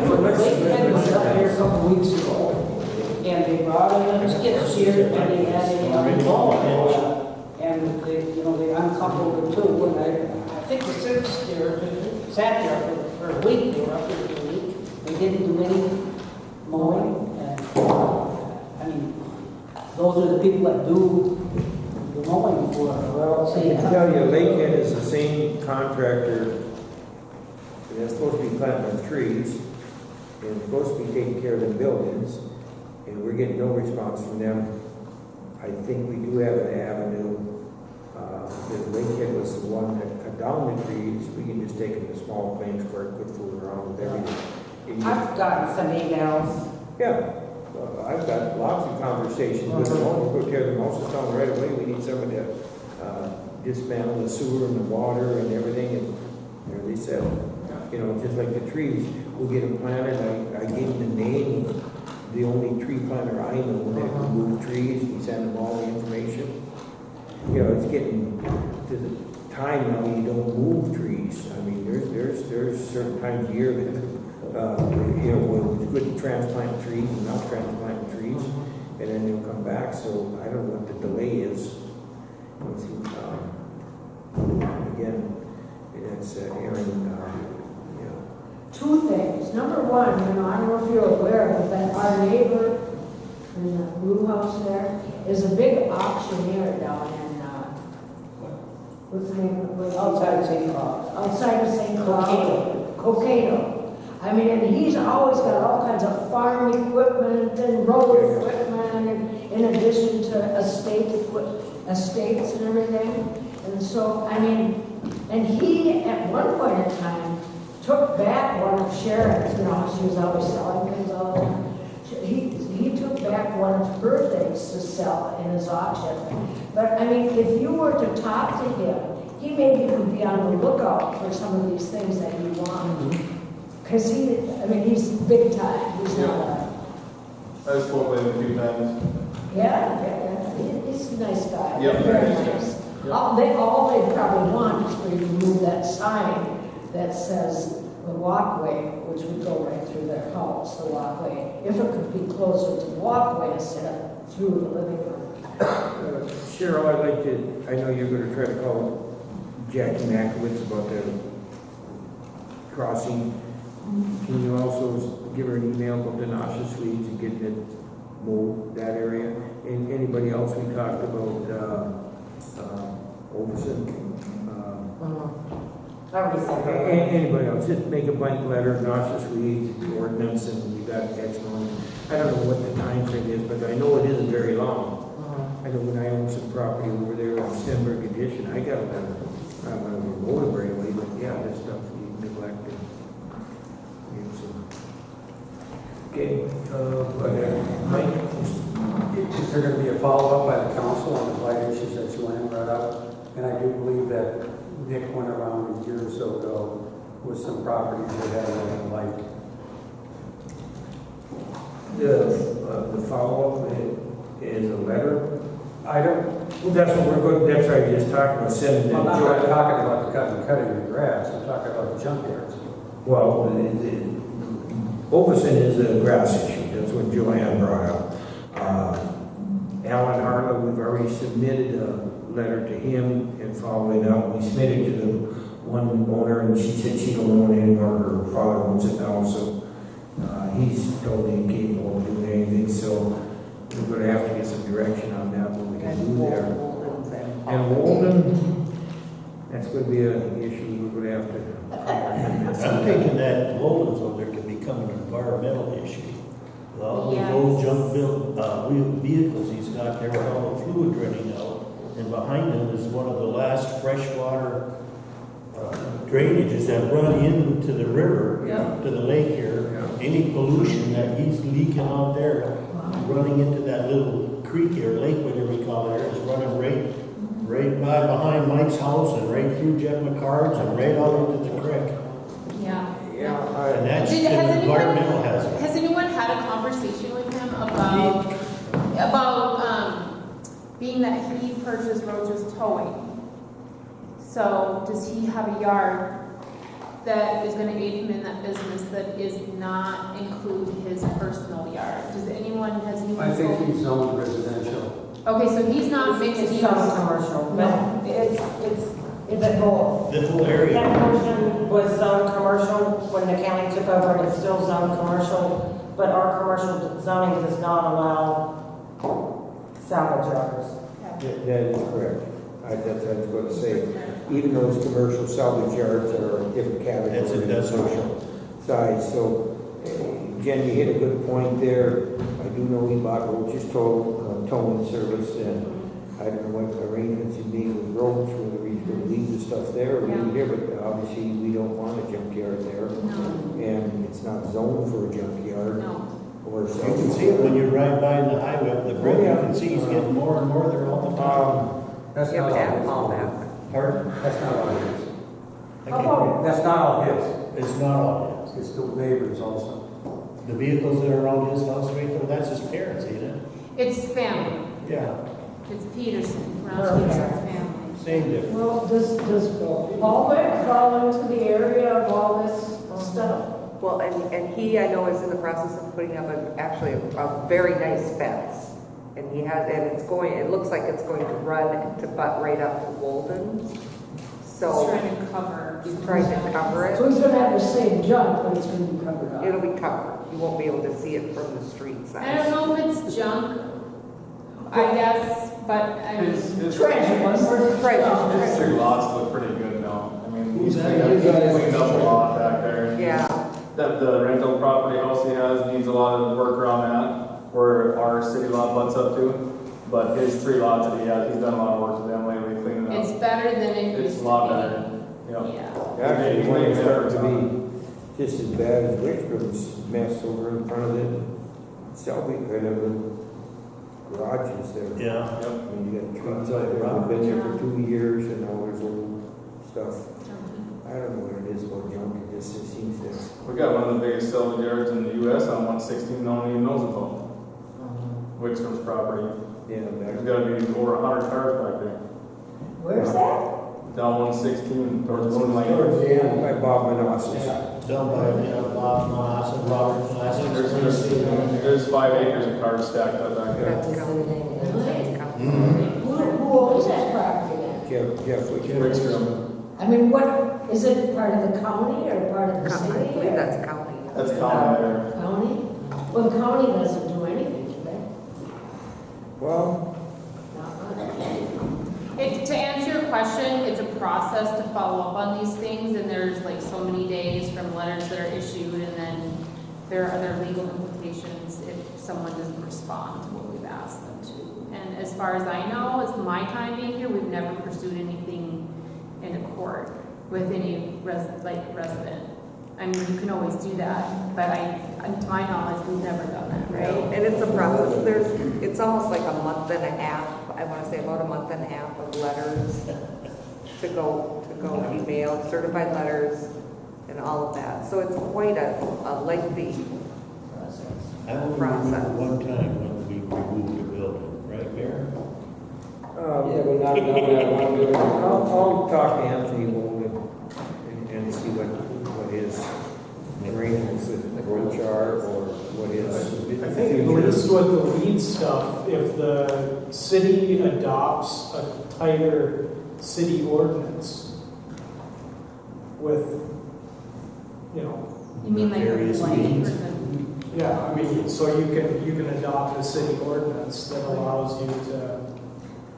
Speaker 14: was up here a couple weeks ago, and they brought in a skid steer, and they had a ball, and they, you know, they uncoupled it too, and I think the skid steer sat there for for a week, they were up there for a week. They didn't do any mowing, and, I mean, those are the people that do the mowing for,
Speaker 1: Well, I can tell you, Lakehead is the same contractor, and they're supposed to be planting the trees, and supposed to be taking care of the buildings, and we're getting no response from them. I think we do have an avenue, because Lakehead was the one that cut down the trees, we can just take it to small claims court, quit fooling around with everything. And you-
Speaker 4: I've gotten some emails.
Speaker 1: Yeah, I've got lots of conversations with them, oh, we'll go tear the houses down right away, we need somebody to dismantle the sewer and the water and everything, and they said, you know, just like the trees, we'll get them planted, I gave them the name of the only tree planter I know that can move trees, we send them all the information. You know, it's getting to the time now you don't move trees, I mean, there's certain times of year that you know, when it's good to transplant trees and not transplant trees, and then they'll come back, so I don't know what the delay is. Let's see, again, it's Aaron,
Speaker 7: Two things. Number one, you know, I don't know if you're aware of it, but our neighbor in the blue house there is a big auctioneer down in, what's the name of it?
Speaker 14: outside of St. Cloud.
Speaker 7: Outside of St. Cloud. Cocaine. I mean, and he's always got all kinds of farm equipment and road equipment, and in addition to estates and everything. And so, I mean, and he, at one point in time, took back one of Sharon's, you know, she was always selling things all the time. He took back one of her things to sell in his auction. But, I mean, if you were to talk to him, he maybe would be on the lookout for some of these things that you want. Because he's big time, he's not a...
Speaker 10: I spoke with him a few times.
Speaker 7: He's a nice guy.
Speaker 10: Yep,
Speaker 7: Very
Speaker 10: nice.
Speaker 7: nice.
Speaker 10: Yep.
Speaker 7: All they probably want is for you to move that sign that says the walkway, which would go right through their house, the walkway, if it could be closer to the walkway instead of through the living room.
Speaker 1: Cheryl, I'd like to, I know you're gonna try to call Jackie Makowitz about the crossing. Can you also give her an email about the noxious weeds and getting it mowed, that area? And anybody else we talked about, Overson?
Speaker 4: I already said that.
Speaker 1: Anybody else, just make a blank letter, noxious weeds, the ordinance, and we got X month. I don't know what the time frame is, but I know it isn't very long. I know when I owned some property over there in Stenberg Edition, I got a letter. I don't know if we wrote it right away, but yeah, this stuff we neglected. Okay, Mike?
Speaker 13: Is there going to be a follow-up by the council on the blight issues that Joanne brought up? And I do believe that Nick went around a year or so ago with some properties that had a blight.
Speaker 1: The follow-up is a letter?
Speaker 13: I don't,
Speaker 1: Well, that's what we're going, that's what I just talked about, sending
Speaker 13: I'm not
Speaker 1: it.
Speaker 13: talking about cutting the grass, I'm talking about the junkyards.
Speaker 1: Well, Overson is a grass issue, that's what Joanne brought up. Alan Harlow, we've already submitted a letter to him and following up. We submitted to the one owner, and she said she don't own it anymore, her father owns it now, so he's totally incapable of doing anything, so we're gonna have to get some direction on that, what we can do there. And Walden, that's gonna be an issue, we're gonna have to.
Speaker 5: I'm thinking that Woden's over there could become an environmental issue. With all those old junk wheeled vehicles he's got there, with all the fluid running out. And behind him is one of the last freshwater drainages that run into the river, to the lake here. Any pollution that he's leaking out there, running into that little creek here, lake, whatever we call it, is running right by behind Mike's house and right through Jeff McCard's and right out into the creek.
Speaker 6: Yeah.
Speaker 5: And that's an environmental hazard.
Speaker 6: Has anyone had a conversation with him about being that he purchased Roger's towing? So does he have a yard that is going to aid him in that business that is not include his personal yard? Has anyone
Speaker 13: I think he's zoned residential.
Speaker 6: Okay, so he's not mixed
Speaker 4: It's
Speaker 6: use.
Speaker 4: some commercial, but it's
Speaker 7: Is it both?
Speaker 5: The whole area.
Speaker 4: That portion was zoned commercial when the county took over, and it's still zoned commercial, but our commercial zoning does not allow salvage yards.
Speaker 1: That is correct. That's what I was going to say. Even those commercial salvage yards are a different category.
Speaker 5: That's a
Speaker 1: than
Speaker 5: industrial.
Speaker 1: commercial size. So, Jen, you hit a good point there. I do know we bought Roach's towing service, and I don't know what arrangements you made with Roach, whether he's going to leave the stuff there or leave it here, but obviously we don't want a junkyard there.
Speaker 6: No,
Speaker 1: And it's not zoned for a junkyard.
Speaker 6: no.
Speaker 1: Or
Speaker 5: You can see it when you ride by in the highway, the grid, you can see he's getting more and more there all the time.
Speaker 13: That's
Speaker 9: You
Speaker 13: not
Speaker 9: have to add them
Speaker 13: all
Speaker 9: all
Speaker 13: his.
Speaker 9: back.
Speaker 5: Pardon?
Speaker 13: That's not all his.
Speaker 5: I can't-
Speaker 13: That's not all his.
Speaker 5: It's not all
Speaker 13: It's the neighbors also.
Speaker 5: his. The vehicles that are around his house right there, that's his parents, ain't it?
Speaker 6: It's family.
Speaker 5: Yeah,
Speaker 6: It's Peterson,
Speaker 4: Oh,
Speaker 6: Ron Peterson's
Speaker 4: yeah.
Speaker 6: family.
Speaker 5: same difference.
Speaker 7: Well, does Paulwick fall into the area of all this stuff?
Speaker 9: Well, and he, I know, is in the process of putting up actually a very nice fence. And he has, and it looks like it's going to run to butt right up to Walden.
Speaker 6: He's
Speaker 9: So
Speaker 6: trying to cover.
Speaker 9: he's trying to cover
Speaker 7: So
Speaker 9: it.
Speaker 7: he's gonna have the same junk, but it's gonna be covered up.
Speaker 9: It'll be covered. You won't be able to see it from the street
Speaker 6: I
Speaker 9: side.
Speaker 6: don't know if it's junk, I guess, but I mean,
Speaker 7: Treasure,
Speaker 9: Treasure.
Speaker 10: Three lots look pretty good now. I mean,
Speaker 3: Who's
Speaker 10: he's
Speaker 3: that?
Speaker 10: cleaned up a lot back there.
Speaker 9: Yeah,
Speaker 10: That the rental property house he has needs a lot of work around that, where our city lot butts up to. But his 3 lots that he has, he's done a lot of work to them lately, cleaning
Speaker 6: it's
Speaker 10: up.
Speaker 6: better than it used
Speaker 10: It's
Speaker 6: to
Speaker 10: a lot
Speaker 6: be.
Speaker 10: better. Yep.
Speaker 6: Yeah.
Speaker 1: Actually,
Speaker 10: He's
Speaker 1: one
Speaker 10: making
Speaker 1: is
Speaker 10: an
Speaker 1: starting
Speaker 10: effort
Speaker 1: to
Speaker 10: on
Speaker 1: be just as bad as Wickstrom's mess over in front of the Selby, kind of the garages there.
Speaker 5: Yeah.
Speaker 10: Yep.
Speaker 1: I mean, you got trees out there, they've been there for 2 years, and now there's old stuff. I don't know what it is about junk, it seems to.
Speaker 10: We got one of the biggest salvage yards in the US on 116, no one even knows about. Wickstrom's property.
Speaker 1: Yeah,
Speaker 10: There's
Speaker 1: back
Speaker 10: gotta be over 100 cars back there.
Speaker 7: Where's that?
Speaker 10: Down 116 towards Moon Lane.
Speaker 3: Towards the end.
Speaker 1: by Bob Manassas.
Speaker 5: Down by, Bob Moss and Robert Moss.
Speaker 10: There's 5 acres of cars stacked up back there.
Speaker 9: that's county.
Speaker 7: Who owns that property then?
Speaker 1: Jeff,
Speaker 10: Wickstrom.
Speaker 7: I mean, what, is it part of the county or part of the
Speaker 9: I
Speaker 7: city?
Speaker 9: believe
Speaker 7: or-
Speaker 9: that's county.
Speaker 10: That's county there.
Speaker 7: County? Well, the county doesn't do anything, do they?
Speaker 1: Well,
Speaker 7: Not much.
Speaker 6: To answer your question, it's a process to follow up on these things, and there's like so many days from letters that are issued, and then there are other legal implications if someone doesn't respond to what we've asked them to. And as far as I know, it's my time being here, we've never pursued anything in a court with any resident. I mean, you can always do that, but to my knowledge, we've never done that, right?
Speaker 9: And it's a process. It's almost like a month and a half, I want to say about a month and a half of letters to go email, certified letters, and all of that. So it's quite a lengthy
Speaker 5: I only remember one time when we removed a building, right, Mayor?
Speaker 3: Yeah, but not that one building.
Speaker 1: I'll talk to Anthony Wold and see what his arrangements with Roach are, or what his.
Speaker 12: I think at least with the weed stuff, if the city adopts a tighter city ordinance with,
Speaker 6: You mean like
Speaker 5: Various
Speaker 6: the light
Speaker 5: means.
Speaker 6: or the?
Speaker 12: yeah, I mean, so you can adopt a city ordinance that allows you to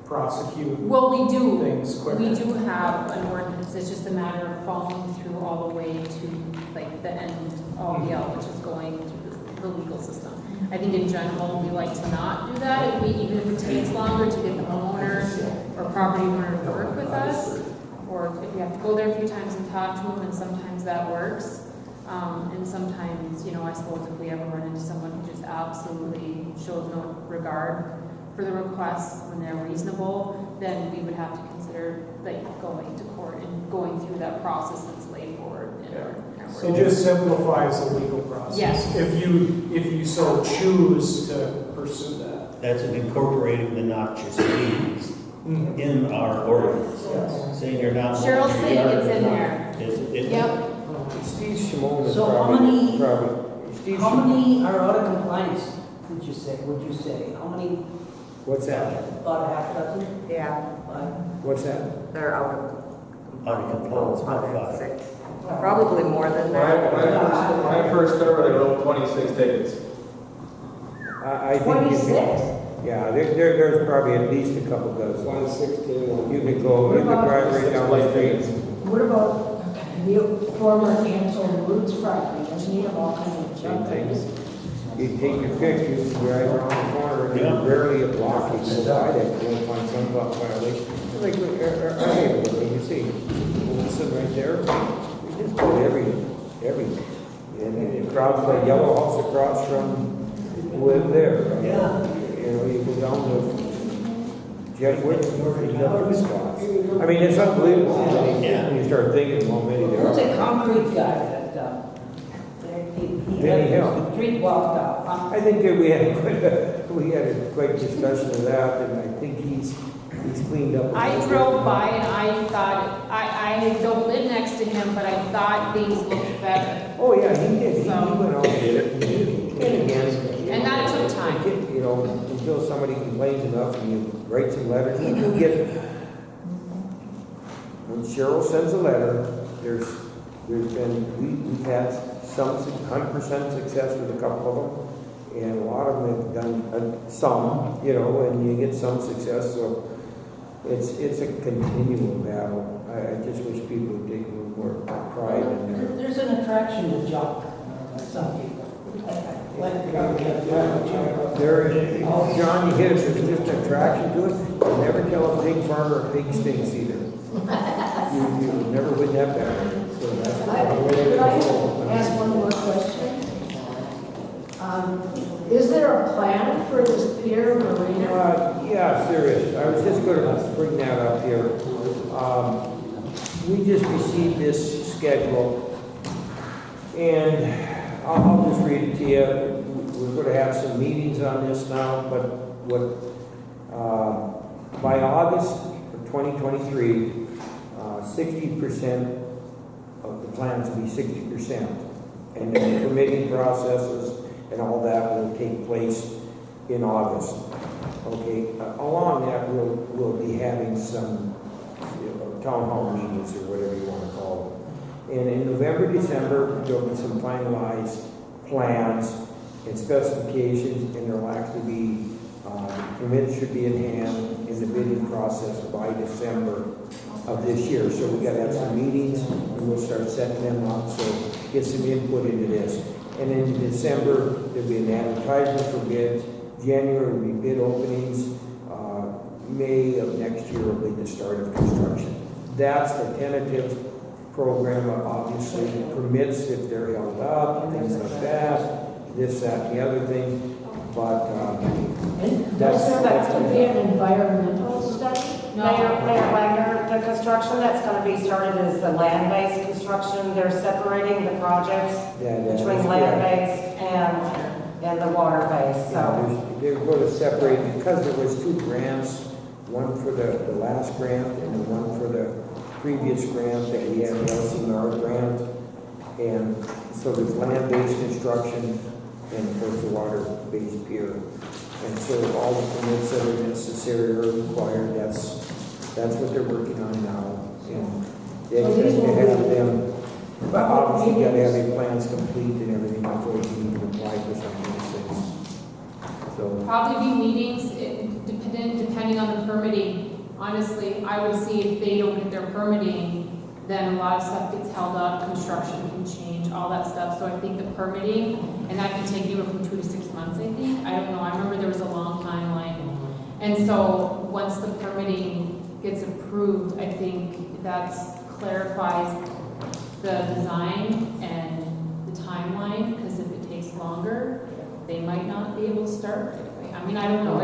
Speaker 12: prosecute
Speaker 6: Well, we do.
Speaker 12: things quicker.
Speaker 6: We do have an ordinance, it's just a matter of following through all the way to like the end, OBL, which is going through the legal system. I think in general, we like to not do that, even if it takes longer to get the homeowner or property owner to work with us, or if we have to go there a few times and talk to them, and sometimes that works. And sometimes, I suppose if we ever run into someone who just absolutely shows no regard for the requests when they're reasonable, then we would have to consider like going to court and going through that process that's laid forward in our
Speaker 12: It just simplifies the legal process.
Speaker 6: Yes.
Speaker 12: If you so choose to pursue that.
Speaker 5: That's an incorporating the noxious weeds in our ordinance.
Speaker 12: Yes.
Speaker 5: Saying you're not.
Speaker 6: Cheryl's
Speaker 5: mulching
Speaker 6: saying
Speaker 5: yard
Speaker 6: it's in
Speaker 5: or not.
Speaker 6: there.
Speaker 5: Is it?
Speaker 6: Yep.
Speaker 1: Steve Shimon is
Speaker 14: So how
Speaker 1: probably,
Speaker 14: many-
Speaker 1: Steve
Speaker 14: How
Speaker 1: Shimon-
Speaker 14: many are out of compliance, would you say? How many,
Speaker 1: What's that?
Speaker 14: about a half dozen?
Speaker 9: Yeah,
Speaker 14: Five?
Speaker 1: What's that?
Speaker 9: they're out
Speaker 5: Out of compliance, about 5.
Speaker 9: 6. Probably more than
Speaker 10: When
Speaker 9: that.
Speaker 10: I first started, I wrote 26 tickets.
Speaker 1: I think you
Speaker 7: 26?
Speaker 1: can, yeah, there's probably at least a couple dozen.
Speaker 3: 116.
Speaker 1: You could go, you could drive right down the street.
Speaker 7: What about the former Ansel Roots property? Doesn't he have all kinds of
Speaker 1: Same
Speaker 7: junk
Speaker 1: thing.
Speaker 7: things?
Speaker 1: You take your pictures, you drive around the corner, and there's barely a block, you go by that, you won't find some violation. Like, our neighborhood, you see, Wilson right there, we just put every, and the crowds, like Yellow House across from, live there.
Speaker 14: Yeah.
Speaker 1: You know, you go down to Jesuit, you got other spots. I mean, it's unbelievable, when you start thinking, well, maybe there
Speaker 14: Who's
Speaker 1: are.
Speaker 14: a concrete guy that, he
Speaker 1: Vinny
Speaker 14: had
Speaker 1: Hill.
Speaker 14: the street walked out?
Speaker 1: I think that we had a quite discussion of that, and I think he's cleaned up.
Speaker 6: I drove by and I thought, I don't live next to him, but I thought things looked better.
Speaker 1: Oh, yeah, he did, he
Speaker 6: So-
Speaker 1: went out and did it, and again.
Speaker 6: And that took time.
Speaker 1: You know, until somebody complains enough and you write some letters, you do get, when Cheryl sends a letter, there's been, we've had some 100% success with a couple of them, and a lot of them have done some, you know, and you get some success, so it's a continual battle. I just wish people would take a little more pride in their.
Speaker 14: There's an attraction to junk, some people. Like the junk.
Speaker 1: There, John, you hit it, there's just an attraction to it. You never tell a pig farmer a pig stinks either. You never win that battle. So that's
Speaker 7: Could I ask one more question? Is there a plan for this pier marina?
Speaker 1: Yes, there is. I was just going to bring that up here. We just received this schedule, and I'll just read it to you. We're going to have some meetings on this now, but by August of 2023, 60% of the plans will be 60%, and then the permitting processes and all that will take place in August. Okay, along that, we'll be having some town hall meetings or whatever you want to call them. And in November, December, there'll be some finalized plans and specifications, and there'll actually be, permits should be in hand in the bidding process by December of this year. So we gotta have some meetings, and we'll start setting them up, so get some input into this. And then in December, there'll be an advertisement for bids. January will be bid openings. May of next year will be the start of construction. That's the tentative program, obviously. Permits, if they're held up, things like that, this, that, and the other thing. But
Speaker 7: And does there have to be an environmental study?
Speaker 4: Mayor Wagner, the construction that's gonna be started is the land-based construction. They're separating the projects between land-based and the water-based, so.
Speaker 1: they're going to separate, because there was 2 grants, one for the last grant and one for the previous grant that we had, the LCR grant. And so there's land-based construction and of course the water-based pier. And so all the permits that are necessary or required, that's what they're working on now. And they expect to have them, but obviously you gotta have your plans complete and everything before you can even apply for some of these things. So,
Speaker 6: Probably be meetings, depending on the permitting. Honestly, I would see if they don't get their permitting, then a lot of stuff gets held up, construction can change, all that stuff. So I think the permitting, and that can take anywhere from 2 to 6 months, I think. I don't know, I remember there was a long timeline. And so once the permitting gets approved, I think that clarifies the design and the timeline, because if it takes longer, they might not be able to start right away. I mean, I don't know,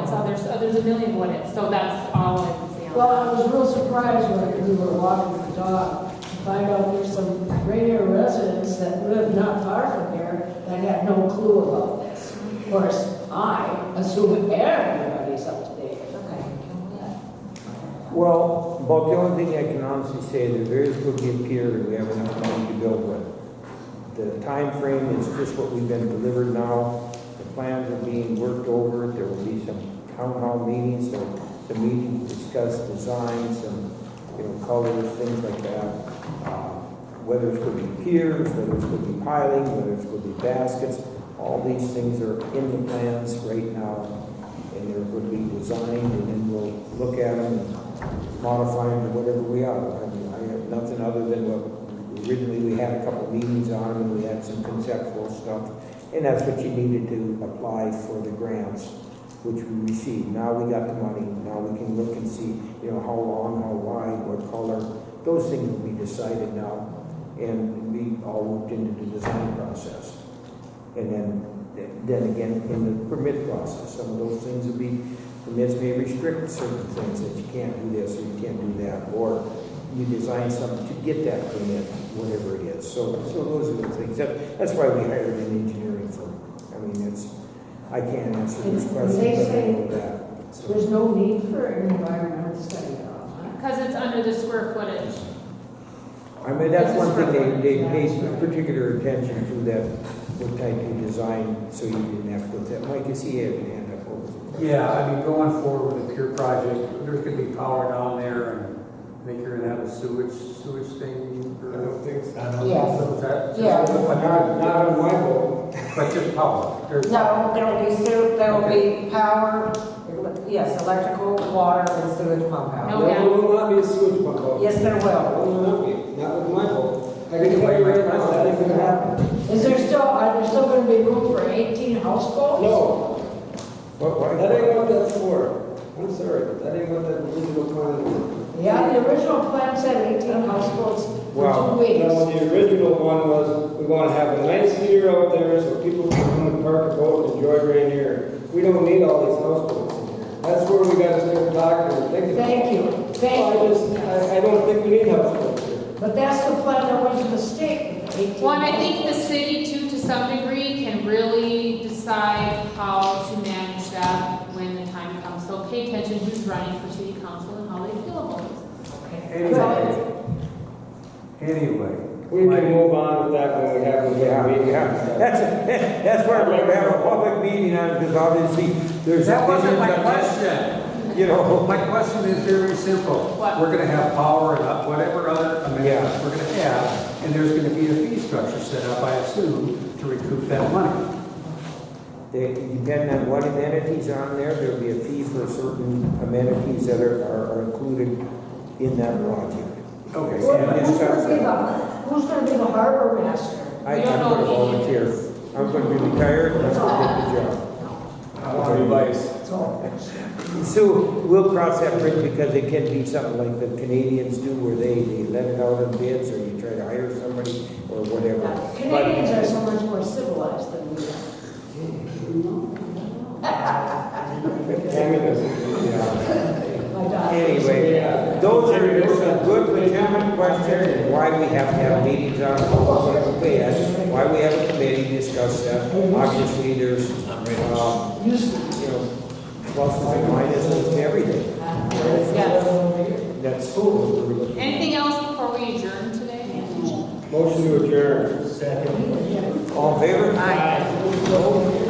Speaker 6: there's a million what ifs, so that's all I can say on
Speaker 7: Well,
Speaker 6: that.
Speaker 7: I was real surprised when we were walking the dog to find out there's some Ranier residents that live not far from here that had no clue about this. Of course, I assume everybody's up to date.
Speaker 1: well, about the only thing I can honestly say, that there is going to be a pier and we have enough money to build with. The time frame is just what we've been delivered now. The plans are being worked over. There will be some town hall meetings, so the meetings discuss designs and colors, things like that. Whether it's going to be piers, whether it's going to be piling, whether it's going to be baskets, all these things are in the plans right now, and they're going to be designed, and then we'll look at them and modify them to whatever we are. I mean, I have nothing other than what originally we had a couple meetings on them, and we had some conceptual stuff, and that's what you needed to apply for the grants, which we received. Now we got the money. Now we can look and see, how long, how wide, what color. Those things will be decided now, and be all worked into the design process. And then again, in the permit process, some of those things will be, permits may restrict certain things, that you can't do this or you can't do that, or you design something to get that permit, whatever it is. So those are the things. That's why we hired an engineering firm. I mean, I can't answer this question,
Speaker 7: They
Speaker 1: but I
Speaker 7: say
Speaker 1: know that. So.
Speaker 7: there's no need for an environmental study.
Speaker 6: Because it's under the square footage.
Speaker 1: I mean, that's one thing they paid particular attention to, that what type you design, so you didn't have to go with that. Mike, you see you have your hand up over the
Speaker 13: Yeah, I mean, going forward with the Pure project, there's gonna be power down there, and I think you're gonna have a sewage thing.
Speaker 3: I don't think so.
Speaker 7: Yes.
Speaker 13: So is that?
Speaker 7: Yeah.
Speaker 3: Not on my boat.
Speaker 13: But just power. There's-
Speaker 4: No, there will be there will be power, yes, electrical, water, and sewage pump out.
Speaker 6: No.
Speaker 3: There will not be a sewage pump out.
Speaker 4: Yes, there will.
Speaker 3: There will not be, not with my boat. I can tell you right now, that ain't gonna happen.
Speaker 7: Are there still gonna be room for 18 houseboats?
Speaker 3: No,
Speaker 1: Why?
Speaker 3: that ain't what that's for. I'm sorry, that ain't what that original plan was.
Speaker 7: Yeah, the original plan said 18 houseboats
Speaker 1: Wow.
Speaker 7: for 2 weeks.
Speaker 3: No, the original one was, we want to have a nice heater out there so people can come and park a boat and enjoy Ranier. We don't need all these houseboats in here. That's where we gotta start talking and thinking.
Speaker 7: Thank you, thank you.
Speaker 3: I don't think we need houseboats here.
Speaker 7: But that's the plan that went to the state. 18
Speaker 6: Well, and I think the city too, to some degree, can really decide how to manage that when the time comes. So pay attention who's running for city council and how they feel about it.
Speaker 13: Anyway.
Speaker 3: We can move on with that when we have the meeting.
Speaker 1: That's why we're gonna have a public meeting on it, because obviously there's.
Speaker 13: That wasn't my
Speaker 1: opinions on that.
Speaker 13: question.
Speaker 1: My
Speaker 13: question is very simple.
Speaker 6: What?
Speaker 13: We're gonna have power and whatever other amendments
Speaker 1: Yeah.
Speaker 13: we're gonna have, and there's gonna be a fee structure set up, I assume, to recoup that money.
Speaker 1: Depending on what amenities are on there, there'll be a fee for certain amenities that are included in that project.
Speaker 13: Okay.
Speaker 7: Who's gonna be the harbor master?
Speaker 1: I'm gonna volunteer. I'm gonna be retired and I'm gonna get the job.
Speaker 10: Advice.
Speaker 1: So we'll cross that bridge, because it can be something like the Canadians do, where they let it out on bids, or you try to hire somebody or whatever.
Speaker 7: Canadians are so much more civilized than we are. My daughter.
Speaker 1: Anyway, those are some good legitimate questions, and why we have to have meetings on why we have a committee discuss that. Obviously, there's, pluses and minuses to everything. That's cool.
Speaker 6: Anything else before we adjourn today?
Speaker 3: Motion to adjourn.
Speaker 1: All in favor? Aye.